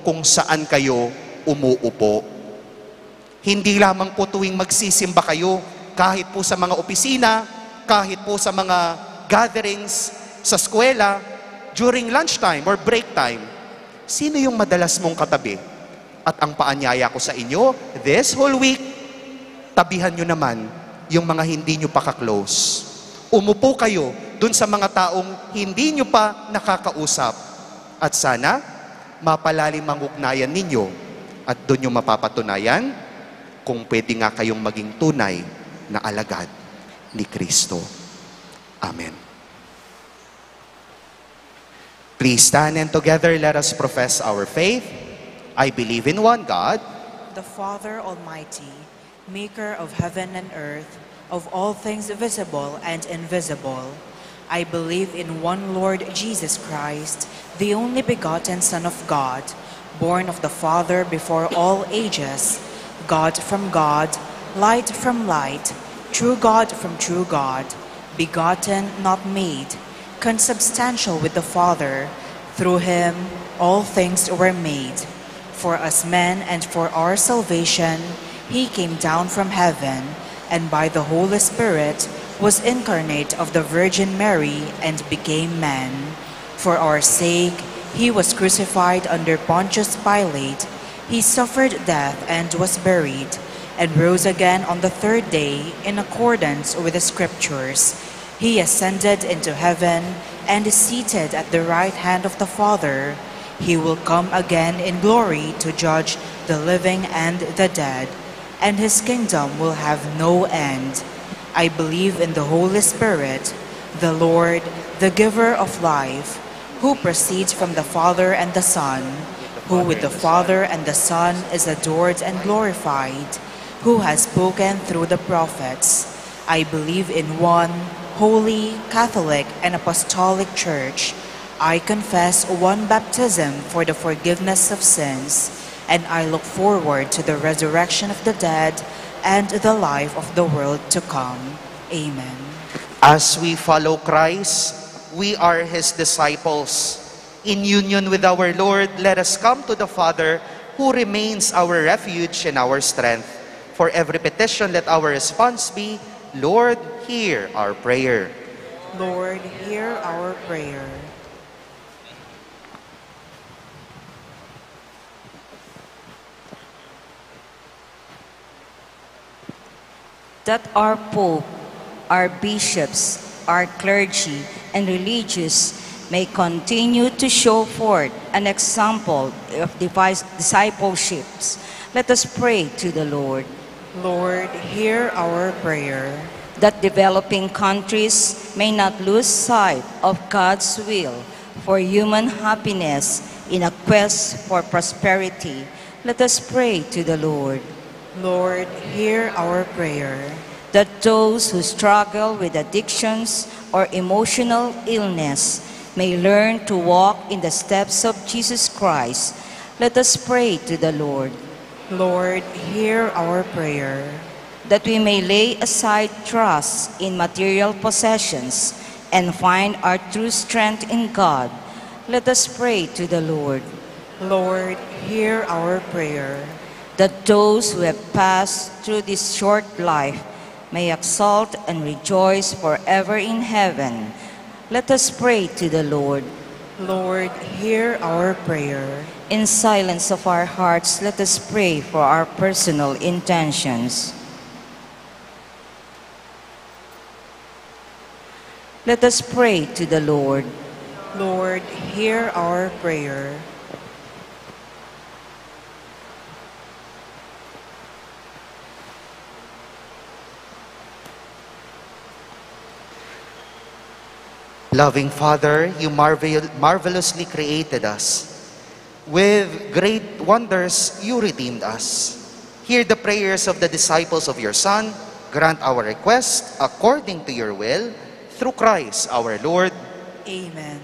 kung saan kayo umuupo. Hindi lamang po tuwing magsisimba kayo, kahit po sa mga opisina, kahit po sa mga gatherings, sa eskwela, during lunchtime or break time, sino yung madalas mong katabi? At ang paanyaya ko sa inyo, this whole week, tabihan nyo naman yung mga hindi nyo pa ka-close. Umupo kayo dun sa mga taong hindi nyo pa nakakausap. At sana, mapalalim ang ugnayan ninyo at dun nyo mapapatunayan kung pwede nga kayong maging tunay na alagad ni Kristo. Amen. Please stand and together let us profess our faith. I believe in one God, the Father Almighty, maker of heaven and earth, of all things visible and invisible. I believe in one Lord Jesus Christ, the only begotten Son of God, born of the Father before all ages, God from God, light from light, true God from true God, begotten, not made, consubstantial with the Father. Through him all things were made. For us men and for our salvation, he came down from heaven, and by the Holy Spirit was incarnate of the Virgin Mary and became man. For our sake, he was crucified under Pontius Pilate. He suffered death and was buried, and rose again on the third day in accordance with the Scriptures. He ascended into heaven and is seated at the right hand of the Father. He will come again in glory to judge the living and the dead, and his kingdom will have no end. I believe in the Holy Spirit, the Lord, the giver of life, who proceeds from the Father and the Son, who with the Father and the Son is adored and glorified, who has spoken through the prophets. I believe in one holy, Catholic, and Apostolic Church. I confess one baptism for the forgiveness of sins, and I look forward to the resurrection of the dead and the life of the world to come. Amen. As we follow Christ, we are his disciples. In union with our Lord, let us come to the Father, who remains our refuge and our strength. For every petition, let our response be, Lord, hear our prayer. Lord, hear our prayer. That our Pope, our bishops, our clergy, and religious may continue to show forth an example of discipleships. Let us pray to the Lord. Lord, hear our prayer. That developing countries may not lose sight of God's will for human happiness in a quest for prosperity. Let us pray to the Lord. Lord, hear our prayer. That those who struggle with addictions or emotional illness may learn to walk in the steps of Jesus Christ. Let us pray to the Lord. Lord, hear our prayer. That we may lay aside trust in material possessions and find our true strength in God. Let us pray to the Lord. Lord, hear our prayer. That those who have passed through this short life may exult and rejoice forever in heaven. Let us pray to the Lord. Lord, hear our prayer. In silence of our hearts, let us pray for our personal intentions. Let us pray to the Lord. Lord, hear our prayer. Loving Father, you marvelously created us. With great wonders, you redeemed us. Hear the prayers of the disciples of your Son. Grant our request according to your will, through Christ our Lord. Amen.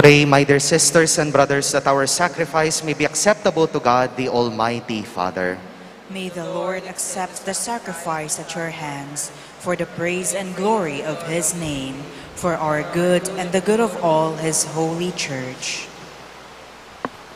Pray, my dear sisters and brothers, that our sacrifice may be acceptable to God, the Almighty Father. May the Lord accept the sacrifice at your hands for the praise and glory of his name, for our good and the good of all his holy church.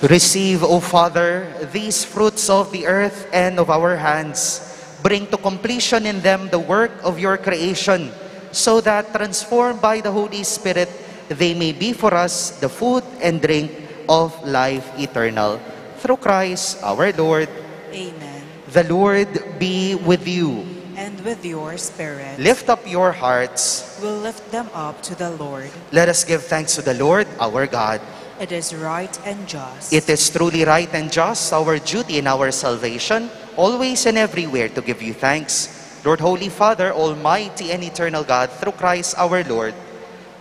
Receive, O Father, these fruits of the earth and of our hands. Bring to completion in them the work of your creation, so that, transformed by the Holy Spirit, they may be for us the food and drink of life eternal. Through Christ our Lord. Amen. The Lord be with you. And with your spirit, Lift up your hearts. we'll lift them up to the Lord. Let us give thanks to the Lord our God. It is right and just. It is truly right and just, our duty and our salvation, always and everywhere to give you thanks, Lord, Holy Father, Almighty and eternal God, through Christ our Lord.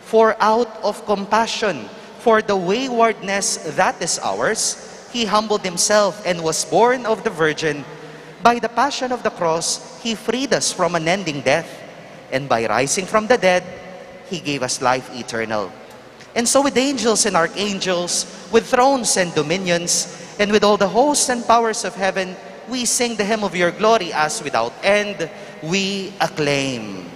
For out of compassion for the waywardness that is ours, he humbled himself and was born of the Virgin. By the passion of the cross, he freed us from unending death, and by rising from the dead, he gave us life eternal. And so with angels and archangels, with thrones and dominions, and with all the hosts and powers of heaven, we sing the hymn of your glory as without end we acclaim.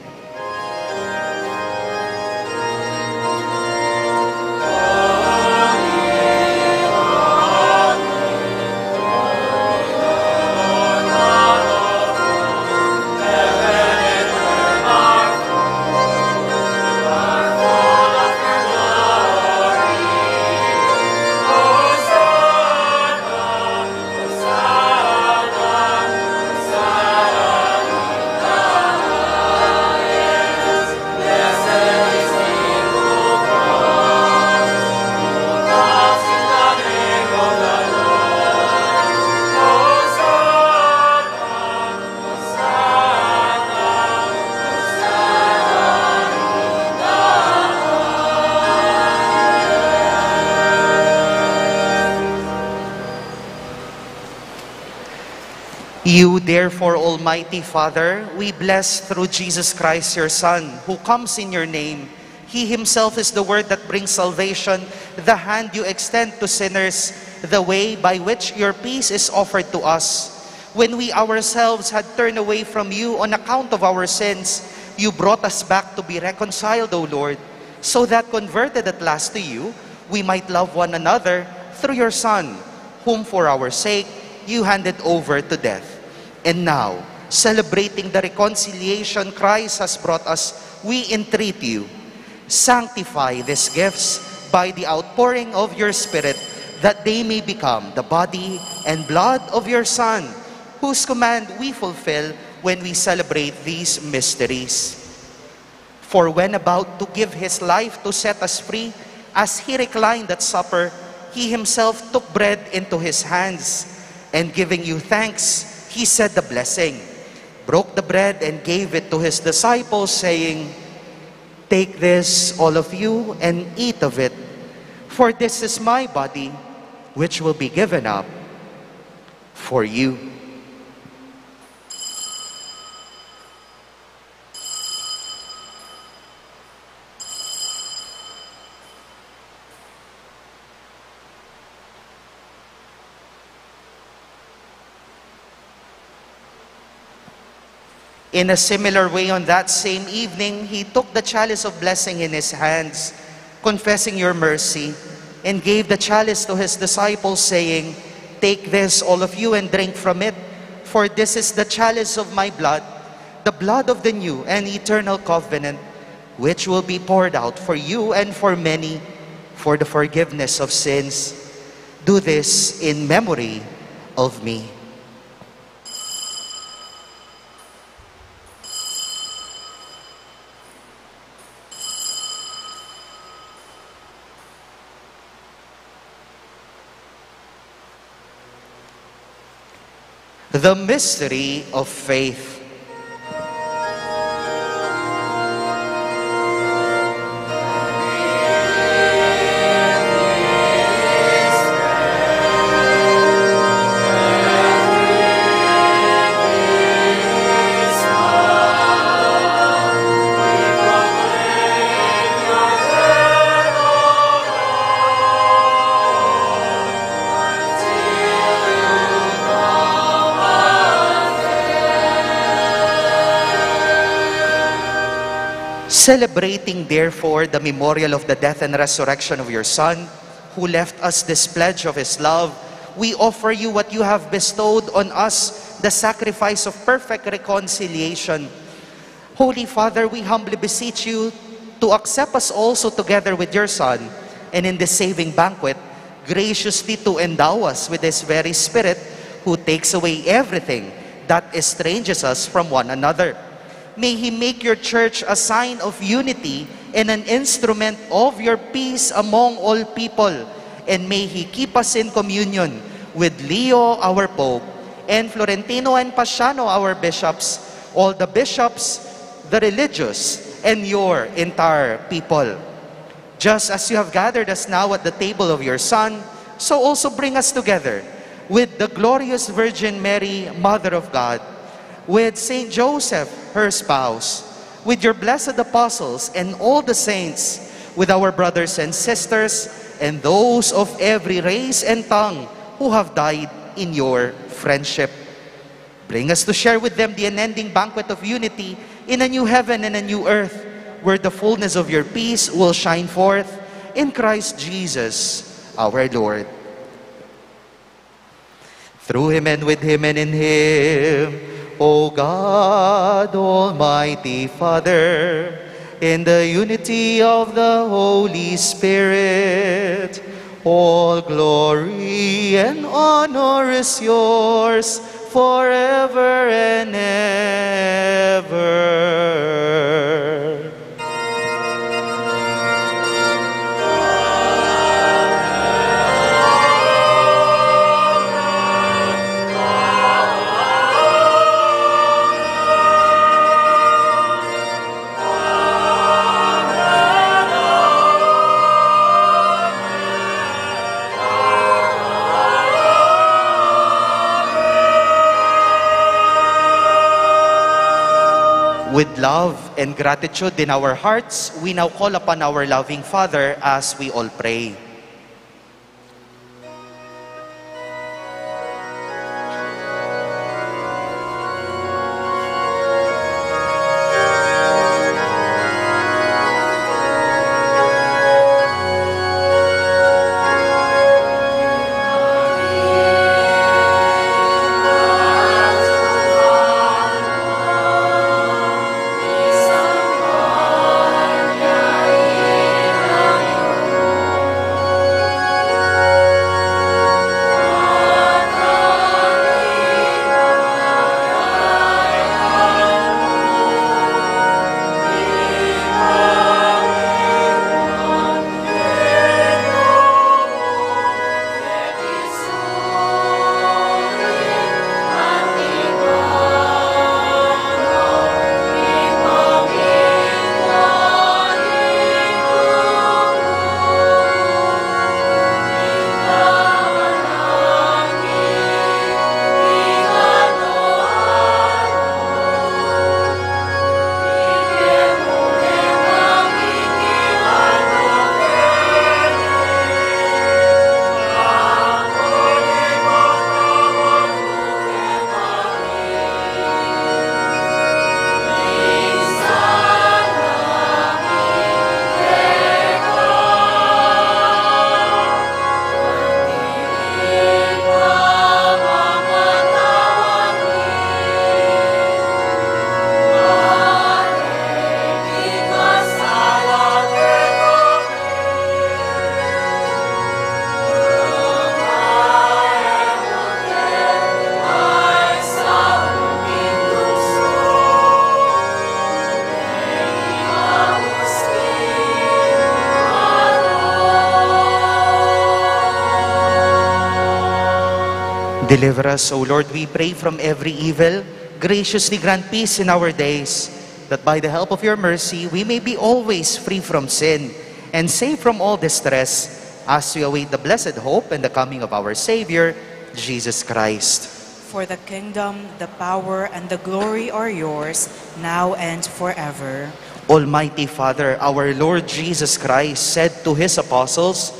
You, therefore, Almighty Father, we bless through Jesus Christ, your Son, who comes in your name. He himself is the word that brings salvation, the hand you extend to sinners, the way by which your peace is offered to us. When we ourselves had turned away from you on account of our sins, you brought us back to be reconciled, O Lord, so that, converted at last to you, we might love one another through your Son, whom for our sake you handed over to death. And now, celebrating the reconciliation Christ has brought us, we entreat you, sanctify these gifts by the outpouring of your Spirit, that they may become the body and blood of your Son, whose command we fulfill when we celebrate these mysteries. For when about to give his life to set us free, as he reclined at supper, he himself took bread into his hands, and giving you thanks, he said the blessing, broke the bread and gave it to his disciples, saying, "Take this, all of you, and eat of it, for this is my body, which will be given up for you." In a similar way, on that same evening, he took the chalice of blessing in his hands, confessing your mercy, and gave the chalice to his disciples, saying, "Take this, all of you, and drink from it, for this is the chalice of my blood, the blood of the new and eternal covenant, which will be poured out for you and for many for the forgiveness of sins. Do this in memory of me." The mystery of faith. Celebrating, therefore, the memorial of the death and resurrection of your Son, who left us this pledge of his love, we offer you what you have bestowed on us, the sacrifice of perfect reconciliation. Holy Father, we humbly beseech you to accept us also together with your Son, and in this saving banquet, graciously to endow us with this very Spirit who takes away everything that estranges us from one another. May he make your church a sign of unity and an instrument of your peace among all people. And may he keep us in communion with Leo, our Pope, and Florentino and Pasiano, our bishops, all the bishops, the religious, and your entire people. Just as you have gathered us now at the table of your Son, so also bring us together with the glorious Virgin Mary, Mother of God, with Saint Joseph, her spouse, with your blessed apostles and all the saints, with our brothers and sisters, and those of every race and tongue who have died in your friendship. Bring us to share with them the unending banquet of unity in a new heaven and a new earth, where the fullness of your peace will shine forth in Christ Jesus, our Lord. Through him and with him and in him, O God, Almighty Father, in the unity of the Holy Spirit, all glory and honor is yours forever and ever. With love and gratitude in our hearts, we now call upon our loving Father as we all pray. Deliver us, O Lord, we pray, from every evil. Graciously grant peace in our days, that by the help of your mercy, we may be always free from sin and safe from all distress, as we await the blessed hope and the coming of our Savior, Jesus Christ. For the kingdom, the power, and the glory are yours, now and forever. Almighty Father, our Lord Jesus Christ said to his apostles,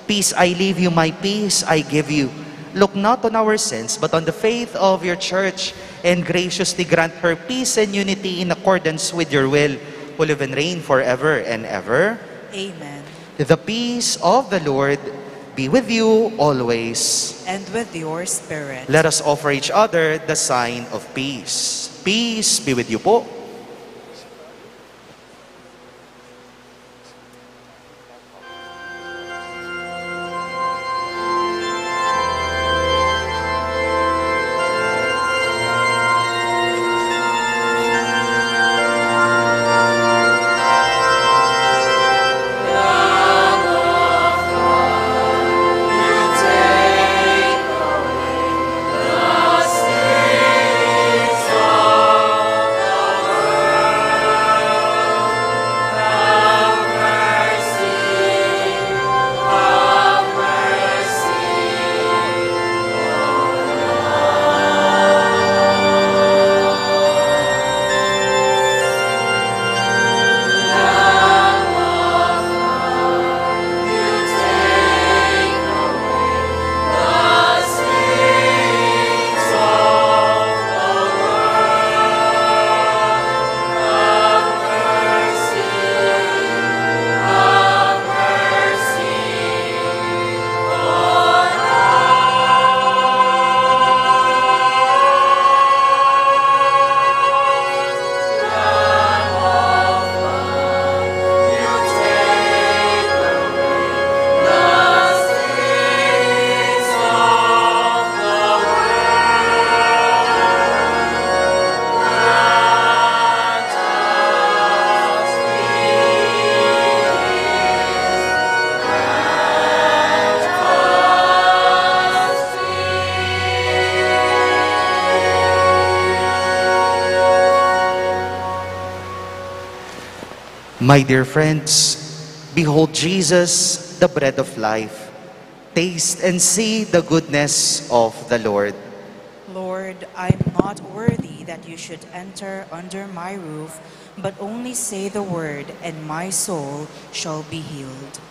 "Peace I leave you, my peace I give you. Look not on our sins, but on the faith of your church, and graciously grant her peace and unity in accordance with your will. who live and reign forever and ever. Amen. The peace of the Lord be with you always. And with your spirit. Let us offer each other the sign of peace. Peace be with you po. My dear friends, behold Jesus, the bread of life. Taste and see the goodness of the Lord. Lord, I am not worthy that you should enter under my roof, but only say the word, and my soul shall be healed.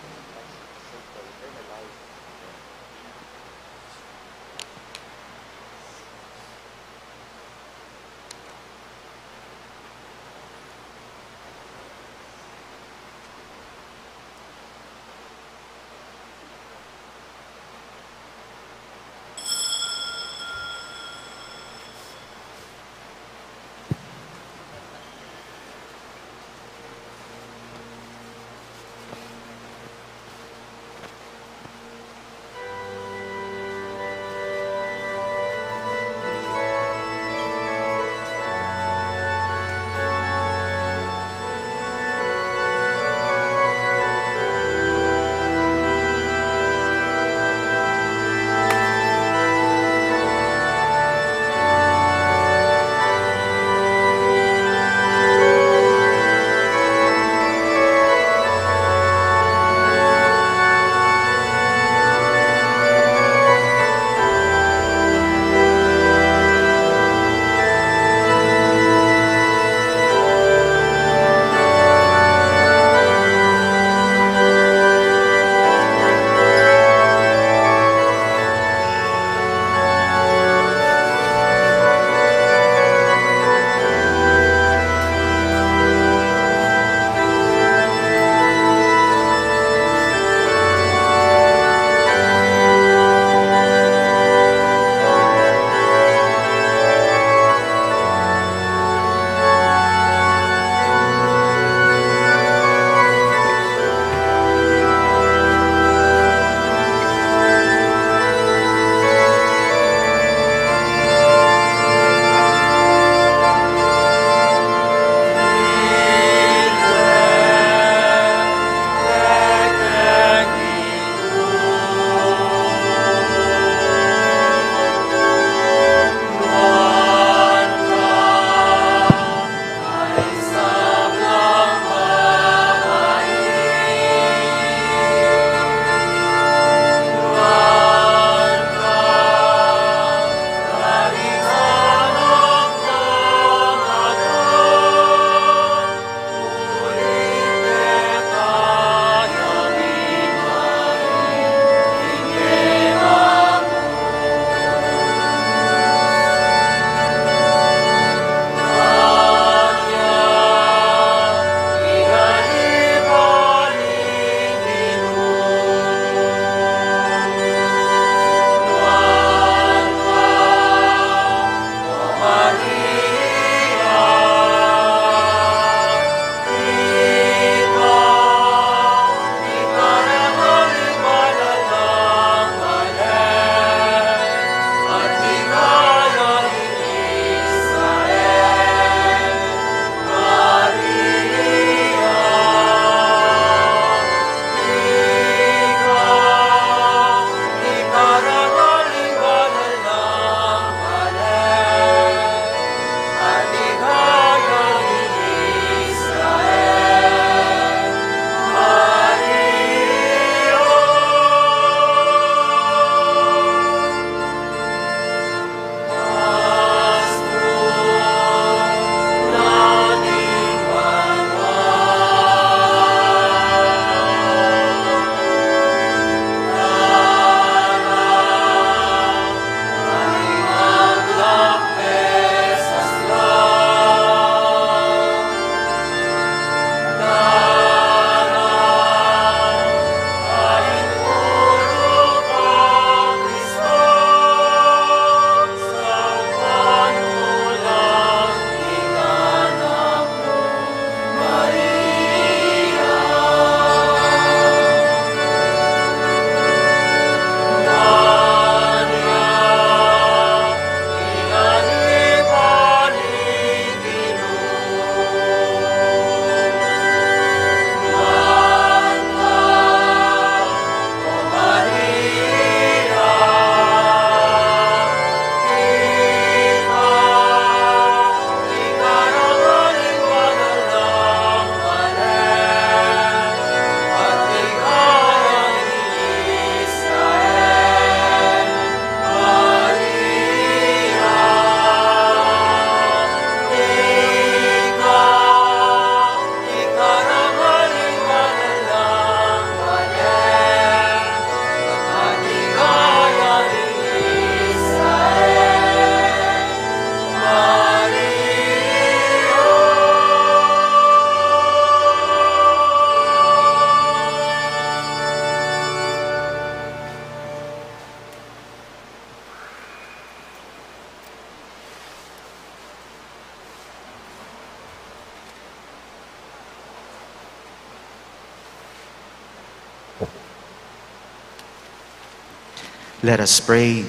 Let us pray.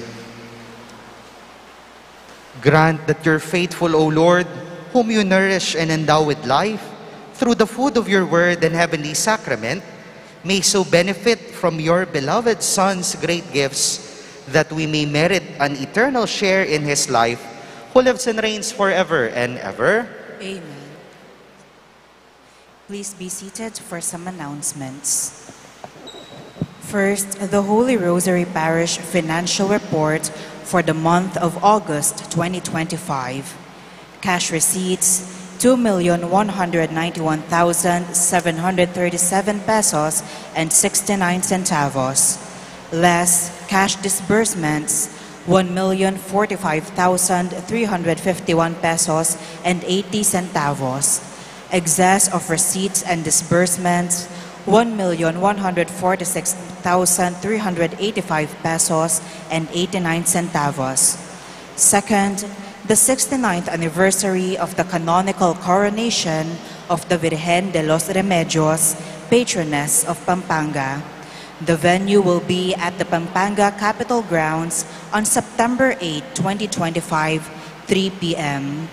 Grant that your faithful, O Lord, whom you nourish and endow with life, through the food of your word and heavenly sacrament, may so benefit from your beloved Son's great gifts, that we may merit an eternal share in his life, who lives and reigns forever and ever. Amen. Please be seated for some announcements. First, the Holy Rosary Parish Financial Report for the month of August 2025. Cash receipts, 2,191,737 pesos and 69 centavos. Less cash disbursements, 1,045,351 pesos and 80 centavos. Excess of receipts and disbursements, 1,146,385 pesos and 89 centavos. Second, the 69th anniversary of the canonical coronation of the Virgen de los Remedios, patroness of Pampanga. The venue will be at the Pampanga Capitol Grounds on September 8, 2025, 3 p.m.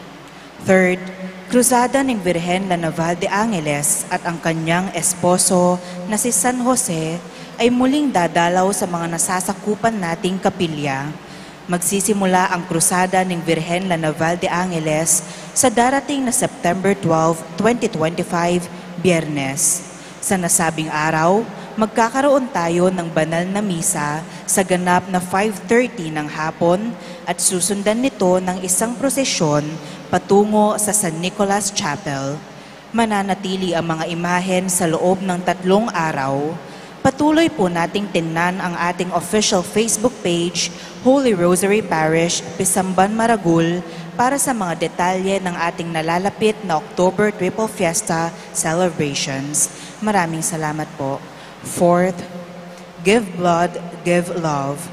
Third, Krusada ng Virgen la Naval de Angeles at ang kanyang esposo na si San Jose ay muling dadalaw sa mga nasasakupan nating kapilya. Magsisimula ang Krusada ng Virgen la Naval de Angeles sa darating na September 12, 2025, Biyernes. Sa nasabing araw, magkakaroon tayo ng banal na misa sa ganap na 5:30 ng hapon at susundan nito ng isang prosesyon patungo sa San Nicolas Chapel. Mananatili ang mga imahen sa loob ng 3 araw. Patuloy po nating tingnan ang ating official Facebook page, Holy Rosary Parish, Pisamban, Maragul, para sa mga detalye ng ating nalalapit na October Triple Fiesta celebrations. Maraming salamat po. Fourth, Give Blood, Give Love.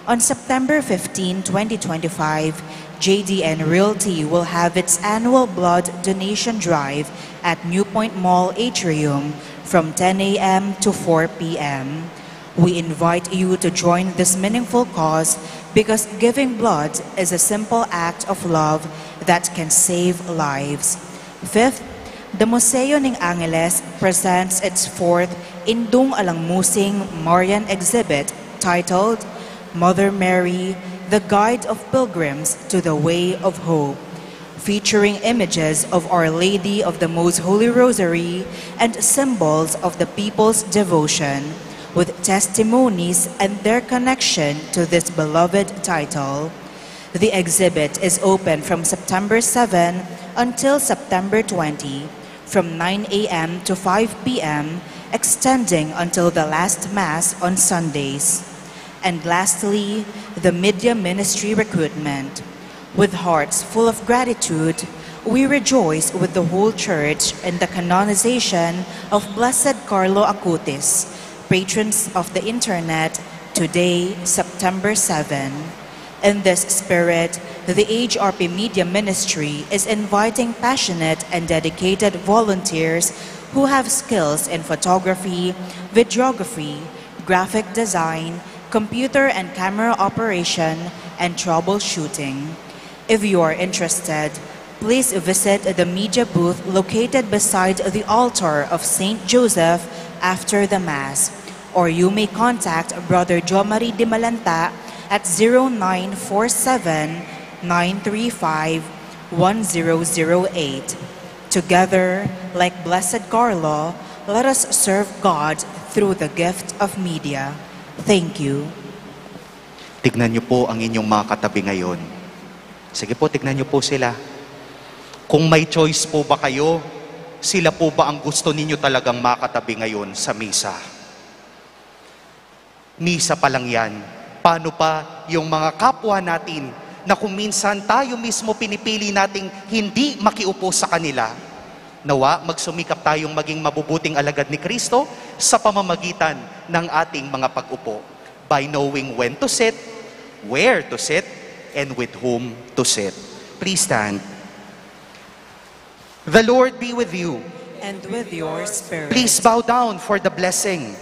On September 15, 2025, JDN Realty will have its annual blood donation drive at New Point Mall Atrium from 10 a.m. to 4 p.m. We invite you to join this meaningful cause because giving blood is a simple act of love that can save lives. Fifth, the Museo ng Angeles presents its 4th Indung Alangmusing Marian exhibit titled Mother Mary, the Guide of Pilgrims to the Way of Hope, featuring images of Our Lady of the Most Holy Rosary and symbols of the people's devotion, with testimonies and their connection to this beloved title. The exhibit is open from September 7 until September 20, from 9 a.m. to 5 p.m., extending until the last Mass on Sundays. And lastly, the Media Ministry recruitment. With hearts full of gratitude, we rejoice with the whole Church in the canonization of Blessed Carlo Acutis, patrons of the Internet, today, September 7. In this spirit, the HRP Media Ministry is inviting passionate and dedicated volunteers who have skills in photography, videography, graphic design, computer and camera operation, and troubleshooting. If you are interested, please visit the media booth located beside the altar of St. Joseph after the Mass, or you may contact Brother Jomari de Malanta at 0947-935-1008. Together, like Blessed Carlo, let us serve God through the gift of media. Thank you. Tignan niyo po ang inyong mga katabi ngayon. Sige po, tignan niyo po sila. Kung may choice po ba kayo, sila po ba ang gusto ninyo talagang makatabi ngayon sa misa? Misa pa lang yan. Paano pa yung mga kapwa natin na kung minsan tayo mismo pinipili nating hindi makiupo sa kanila? Nawa, magsumikap tayong maging mabubuting alagad ni Kristo sa pamamagitan ng ating mga pag-upo by knowing when to sit, where to sit, and with whom to sit. Please stand. The Lord be with you. And with your spirit. Please bow down for the blessing.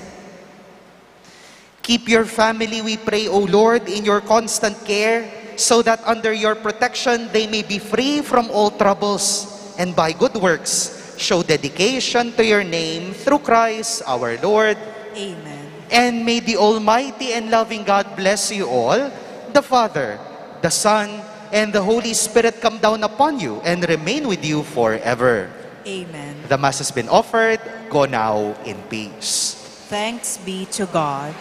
Keep your family, we pray, O Lord, in your constant care, so that under your protection they may be free from all troubles, and by good works show dedication to your name through Christ our Lord. Amen. And may the Almighty and loving God bless you all, the Father, the Son, and the Holy Spirit come down upon you and remain with you forever. Amen. The Mass has been offered. Go now in peace. Thanks be to God.